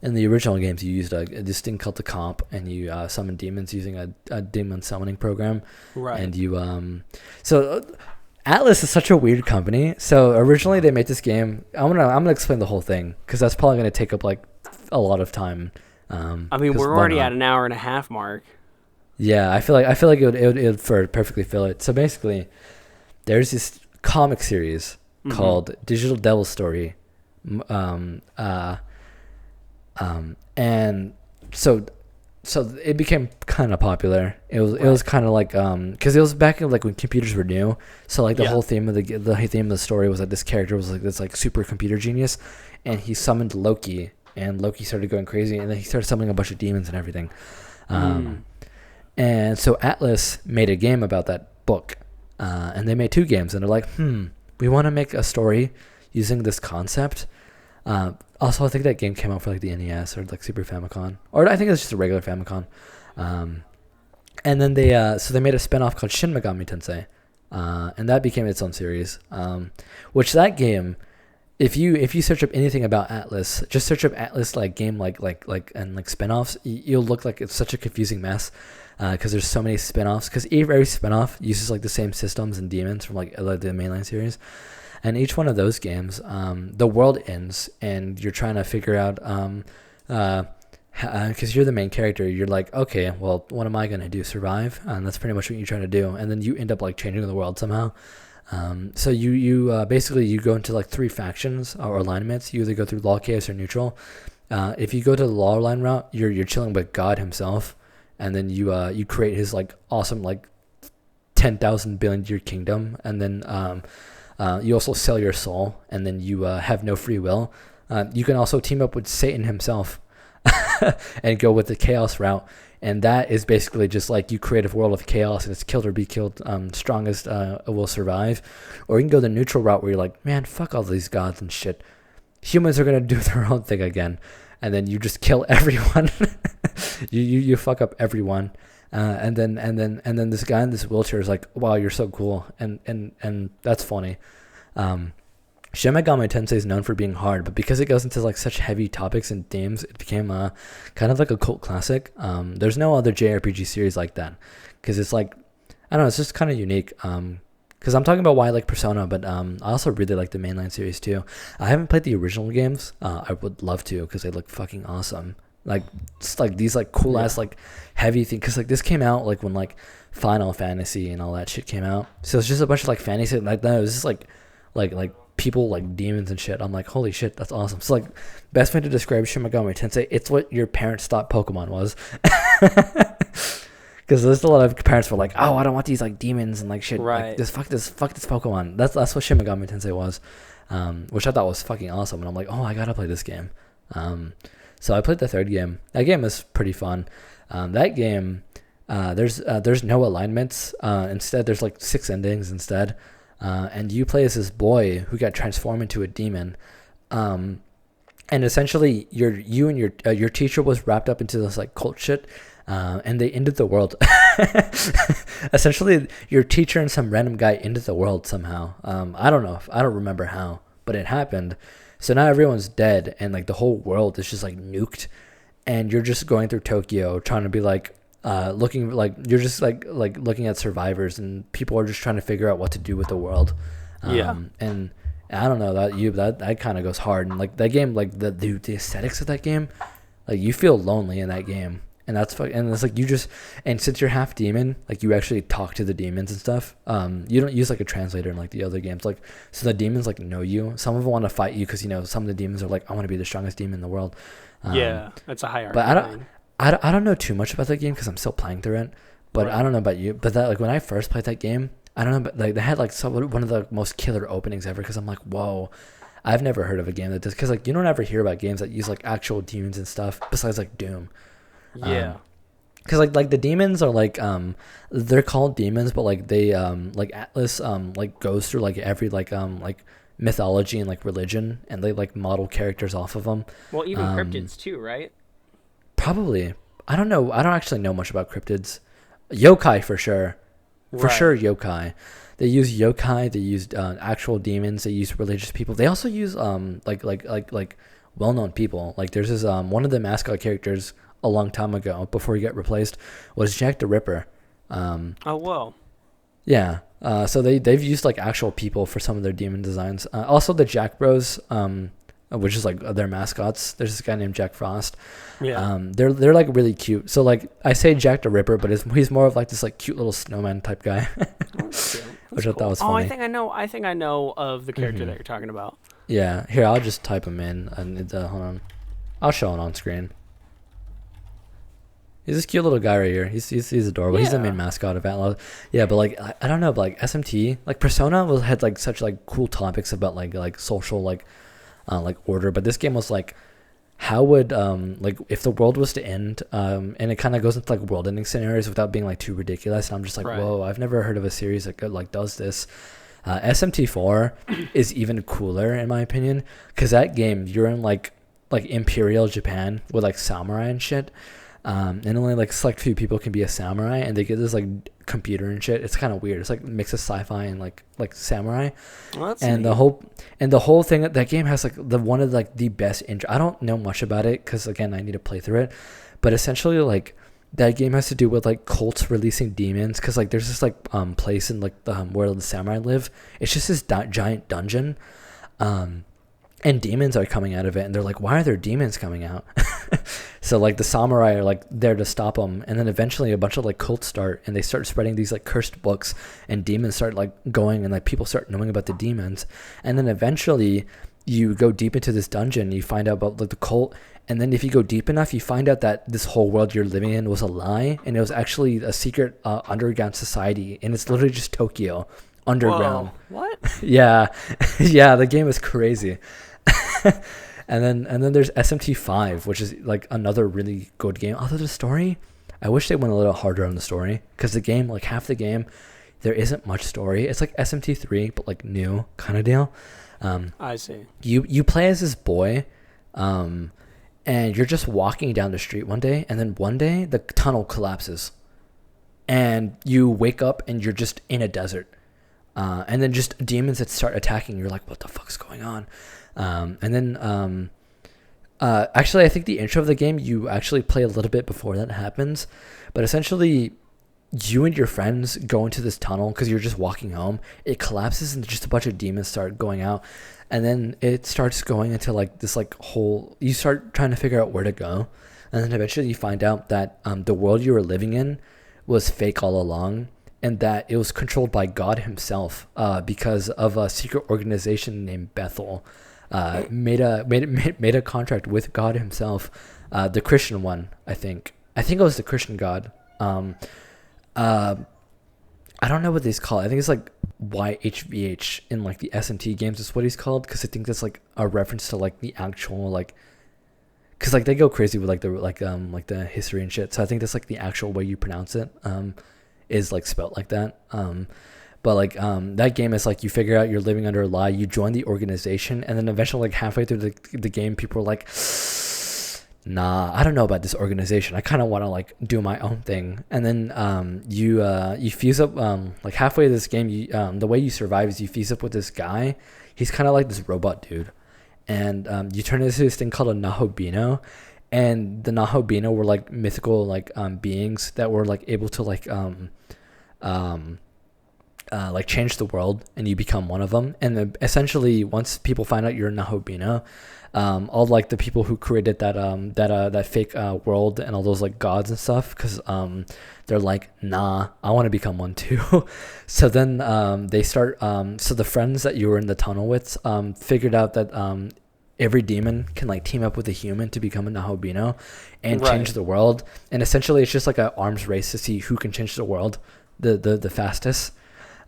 in the original games, you used this thing called the comp, and you summon demons using a demon summoning program. Right. And you so Atlas is such a weird company. So originally they made this game. I'm gonna explain the whole thing because that's probably gonna take up like a lot of time. I mean, we're already at an hour and a half mark. Yeah, I feel like it would perfectly fill it. So basically, there's this comic series called Digital Devil Story. And so it became kind of popular. It was kind of like because it was back in like when computers were new. So like the whole theme of the story was that this character was like this like super computer genius, and he summoned Loki, and Loki started going crazy, and then he started summoning a bunch of demons and everything. And so Atlas made a game about that book, and they made 2 games, and they're like, we want to make a story using this concept. Also, I think that game came out for like the NES or like Super Famicom, or I think it's just a regular Famicom. And then they made a spinoff called Shin Megami Tensei, and that became its own series. Which that game, if you search up anything about Atlas, just search up Atlas like game and spinoffs, you'll look like it's such a confusing mess, because there's so many spinoffs. Because every spinoff uses like the same systems and demons from like the mainline series, and each one of those games, the world ends, and you're trying to figure out because you're the main character, you're like, okay, well, what am I going to do? Survive? And that's pretty much what you're trying to do. And then you end up like changing the world somehow. So you basically you go into like 3 factions or alignments. You either go through law, chaos, or neutral. If you go to the law line route, you're chilling with God himself. And then you create his like awesome like 10,000 billion year kingdom. And then you also sell your soul. And then you have no free will. You can also team up with Satan himself. And go with the chaos route, and that is basically just like you create a world of chaos and it's killed or be killed, strongest will survive. Or you can go the neutral route where you're like, man, fuck all these gods and shit, humans are gonna do their own thing again, and then you just kill everyone. you fuck up everyone, and then this guy in this wheelchair is like, wow, you're so cool, and that's funny. Shin Megami Tensei is known for being hard, but because it goes into like such heavy topics and themes, it became kind of like a cult classic. There's no other JRPG series like that, because it's like, I don't know, it's just kind of unique. Because I'm talking about why I like Persona, but I also really like the mainline series too. I haven't played the original games. I would love to, because they look fucking awesome. Like it's like these like cool ass like heavy things. Because like this came out like when like Final Fantasy and all that shit came out. So it's just a bunch of like fantasy like that. It was just like people like demons and shit. I'm like, holy shit, that's awesome. So like, best way to describe Shin Megami Tensei, it's what your parents thought Pokemon was. Because there's a lot of parents were like, oh, I don't want these like demons and like shit. Right. Like, fuck this Pokemon. That's what Shin Megami Tensei was, which I thought was fucking awesome. And I'm like, oh, I gotta play this game. So I played the 3rd game. That game is pretty fun. That game, there's no alignments. Instead, there's like 6 endings instead. And you play as this boy who got transformed into a demon, and essentially you and your teacher was wrapped up into this like cult shit, and they ended the world. Essentially, your teacher and some random guy ended the world somehow. I don't remember how, but it happened. So now everyone's dead, and like the whole world is just like nuked, and you're just going through Tokyo trying to be like. Looking like you're just like looking at survivors, and people are just trying to figure out what to do with the world. And I don't know, that kind of goes hard, and like that game, like the aesthetics of that game, like you feel lonely in that game, and and it's like you just, and since you're half demon, like you actually talk to the demons and stuff. You don't use like a translator in like the other games, like so the demons like know you. Some of them want to fight you because some of the demons are like, I want to be the strongest demon in the world. That's a hierarchy. But I don't know too much about that game because I'm still playing through it, but right. I don't know about you. But that like when I first played that game, I don't know, but like they had like one of the most killer openings ever. Because I'm like, whoa, I've never heard of a game that does. Because like you don't ever hear about games that use like actual demons and stuff besides like Doom. Yeah. Because like the demons are like they're called demons, but like they like Atlas like goes through like every like mythology and like religion, and they like model characters off of them. Well, even cryptids too, right? Probably. I don't know. I don't actually know much about cryptids. Yokai for sure. For sure yokai. They use yokai, they used actual demons, they use religious people. They also use like well-known people. Like there's this one of the mascot characters a long time ago before he got replaced was Jack the Ripper. Oh whoa. Yeah. So they've used like actual people for some of their demon designs. Also the Jack Bros, which is like their mascots. There's this guy named Jack Frost. Yeah. They're like really cute. So like I say Jack the Ripper, but he's more of like this like cute little snowman type guy, which I thought was funny. Oh, I think I know of the character that you're talking about. Yeah. Here, I'll just type him in. And hold on, I'll show it on screen. He's this cute little guy right here. He's adorable. Yeah. He's the main mascot of Atlas. Yeah, but like I don't know, but like SMT, like Persona had like such like cool topics about like social like order, but this game was like, how would like if the world was to end, and it kind of goes into like world ending scenarios without being like too ridiculous, and I'm just like, right. Whoa, I've never heard of a series that like does this. SMT4 is even cooler in my opinion, because that game you're in like Imperial Japan with like samurai and shit. And only like select few people can be a samurai, and they get this like computer and shit. It's kind of weird. It's like a mix of sci-fi and like samurai. Well, that's And neat. the whole thing, that game has like one of like the best intro. I don't know much about it because again I need to play through it, but essentially like that game has to do with like cults releasing demons, because like there's this like place in like the where the samurai live. It's just this giant dungeon, and demons are coming out of it, and they're like, why are there demons coming out? So like the samurai are like there to stop them, and then eventually a bunch of like cults start, and they start spreading these like cursed books, and demons start like going, and like people start knowing about the demons, and then eventually you go deep into this dungeon, you find out about like the cult, and then if you go deep enough, you find out that this whole world you're living in was a lie, and it was actually a secret underground society, and it's literally just Tokyo underground. Whoa, what? Yeah, yeah, the game is crazy. And then there's SMT5, which is like another really good game. Although the story, I wish they went a little harder on the story, because the game, like half the game, there isn't much story. It's like SMT3, but like new kind of deal. I see. You play as this boy, and you're just walking down the street one day, and then one day the tunnel collapses, and you wake up and you're just in a desert, and then just demons that start attacking. You're like, what the fuck's going on? And then actually I think the intro of the game, you actually play a little bit before that happens, but essentially you and your friends go into this tunnel because you're just walking home. It collapses and just a bunch of demons start going out, and then it starts going into like this like whole, you start trying to figure out where to go, and then eventually you find out that the world you were living in was fake all along, and that it was controlled by God himself, because of a secret organization named Bethel. Made a contract with God himself, the Christian one. I think it was the Christian God. I don't know what these call it. I think it's like YHVH in like the SMT games is what he's called, because I think that's like a reference to like the actual like, because like they go crazy with like the history and shit. So I think that's like the actual way you pronounce it is like spelt like that. But like that game is like you figure out you're living under a lie, you join the organization, and then eventually like halfway through the game, people are like, nah, I don't know about this organization. I kind of want to like do my own thing. And then you fuse up like halfway through this game, you the way you survive is you fuse up with this guy. He's kind of like this robot dude, and you turn into this thing called a Nahobino. And the Nahobino were like mythical like beings that were like able to like change the world, and you become one of them. And then essentially once people find out you're a Nahobino, all like the people who created that fake world and all those like gods and stuff, because they're like, nah, I want to become one too. So then they start so the friends that you were in the tunnel with figured out that every demon can like team up with a human to become a Nahobino and change the world. And essentially it's just like an arms race to see who can change the world the fastest.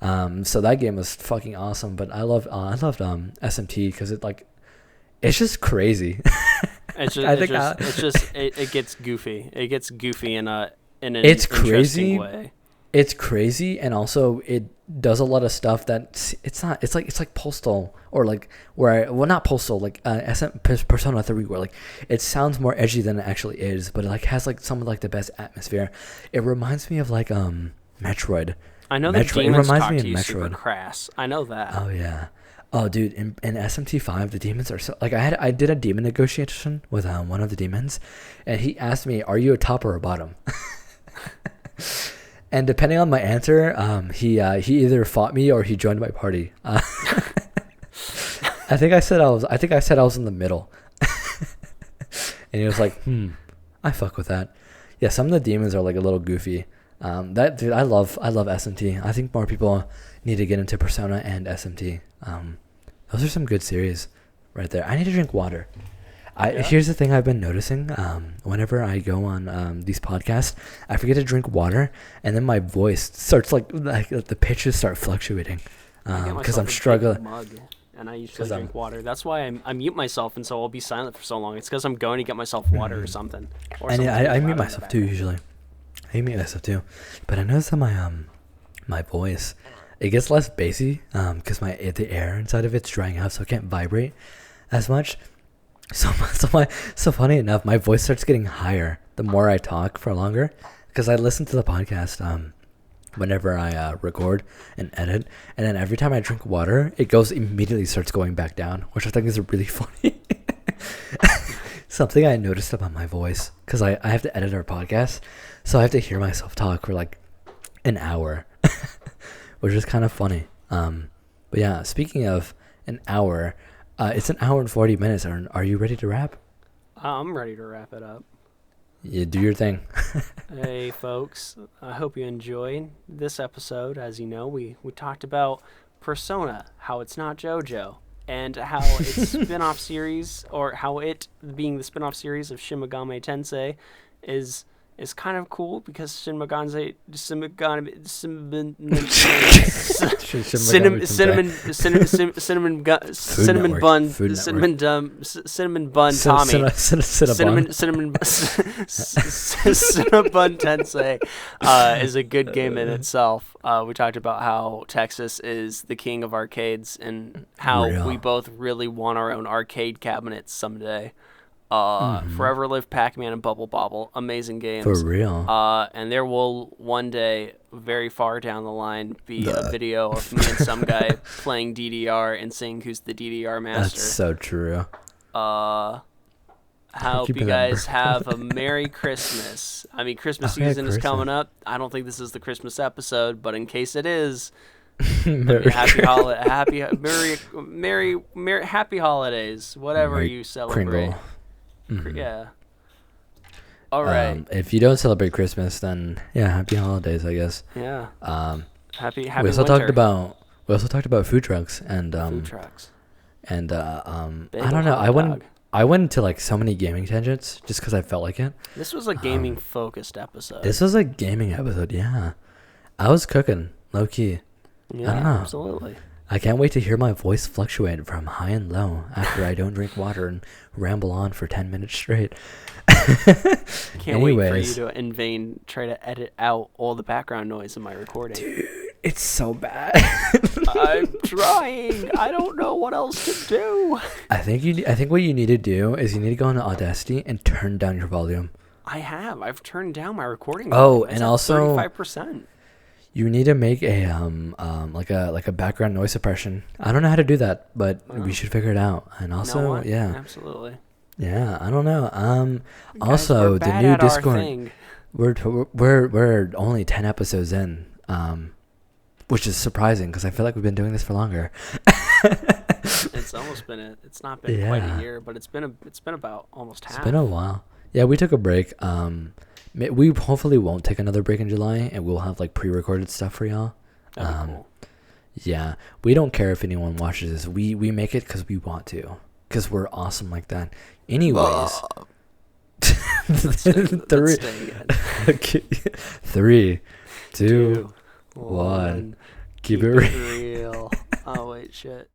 So that game was fucking awesome. But I loved SMT because it's just crazy. It gets goofy. It gets goofy in an it's interesting crazy way. It's crazy, and also it does a lot of stuff that it's like Postal, or like not Postal, like Persona 3, where like it sounds more edgy than it actually is, but it like has like some of like the best atmosphere. It reminds me of like Metroid. I know that demons talk to you super crass. I know that. Oh yeah. Oh dude, in SMT5 the demons are so like I did a demon negotiation with one of the demons, and he asked me, "Are you a top or a bottom?" And depending on my answer, he either fought me or he joined my party. I think I said I was in the middle. And he was like, I fuck with that. Yeah, some of the demons are like a little goofy. That dude, I love SMT. I think more people need to get into Persona and SMT. Those are some good series right there. I need to drink water. Here's the thing I've been noticing. Whenever I go on these podcasts, I forget to drink water, and then my voice starts like the pitches start fluctuating because I'm struggling. And I usually drink water. That's why I mute myself, and so I'll be silent for so long. It's because I'm going to get myself water or something. And I mute myself too usually. I mute myself too, but I notice that my voice, it gets less bassy because the air inside of it's drying out, so it can't vibrate as much. So funny enough, my voice starts getting higher the more I talk for longer, because I listen to the podcast whenever I record and edit, and then every time I drink water, it immediately starts going back down, which I think is really funny. Something I noticed about my voice, because I have to edit our podcast, so I have to hear myself talk for like an hour, which is kind of funny. But yeah, speaking of an hour, it's an hour and 40 minutes. Are you ready to wrap? I'm ready to wrap it up. You do your thing. Hey, folks. I hope you enjoyed this episode. As you know, we talked about Persona, how it's not JoJo, and how its spin-off series, or how it being the spin-off series of Shin Megami Tensei is kind of cool because cinnamon bun Tommy Cinnabon Tensei is a good game in itself. We talked about how Texas is the king of arcades and how we both really want our own arcade cabinets someday. Forever Live PacMan and Bobble, amazing games. For real. And there will one day, very far down the line, be a video of me and some guy playing DDR and seeing who's the DDR master. That's so true. Hope you guys have a Merry Christmas. I mean, Christmas season is coming up. I don't think this is the Christmas episode, but in case it is, happy holidays, whatever Merry you celebrate. Kringle. Yeah. All right. If you don't celebrate Christmas, then yeah, happy holidays, I guess. Yeah. Happy we also winter. talked about food trucks and food trucks. And I Bagel don't know. hot dog. I went into like so many gaming tangents just because I felt like it. This was a gaming focused episode. This was a gaming episode. Yeah, I was cooking low key. Yeah, I don't know. Absolutely. I can't wait to hear my voice fluctuate from high and low after I don't drink water and ramble on for 10 minutes straight. Can't wait for you to in vain try to edit out all the background noise in my recording. Dude, it's so bad. I'm trying. I don't know what else to do. I think what you need to do is you need to go into Audacity and turn down your volume. I've turned down my recording. Oh, and also 35%. You need to make a like a background noise suppression. I don't know how to do that, but we should figure it out. And also, yeah, absolutely. Yeah, I don't know. Guys, also the new Discord. We're only 10 episodes in, which is surprising because I feel like we've been doing this for longer. It's almost been it's not been quite a year, but it's been about almost half. It's been a while. Yeah, we took a break. We hopefully won't take another break in July, and we'll have like pre-recorded stuff for y'all. That'd be cool. Yeah, we don't care if anyone watches this. We make it because we want to, because we're awesome like that. Anyways, three, two, one. Keep it real. Oh wait, shit.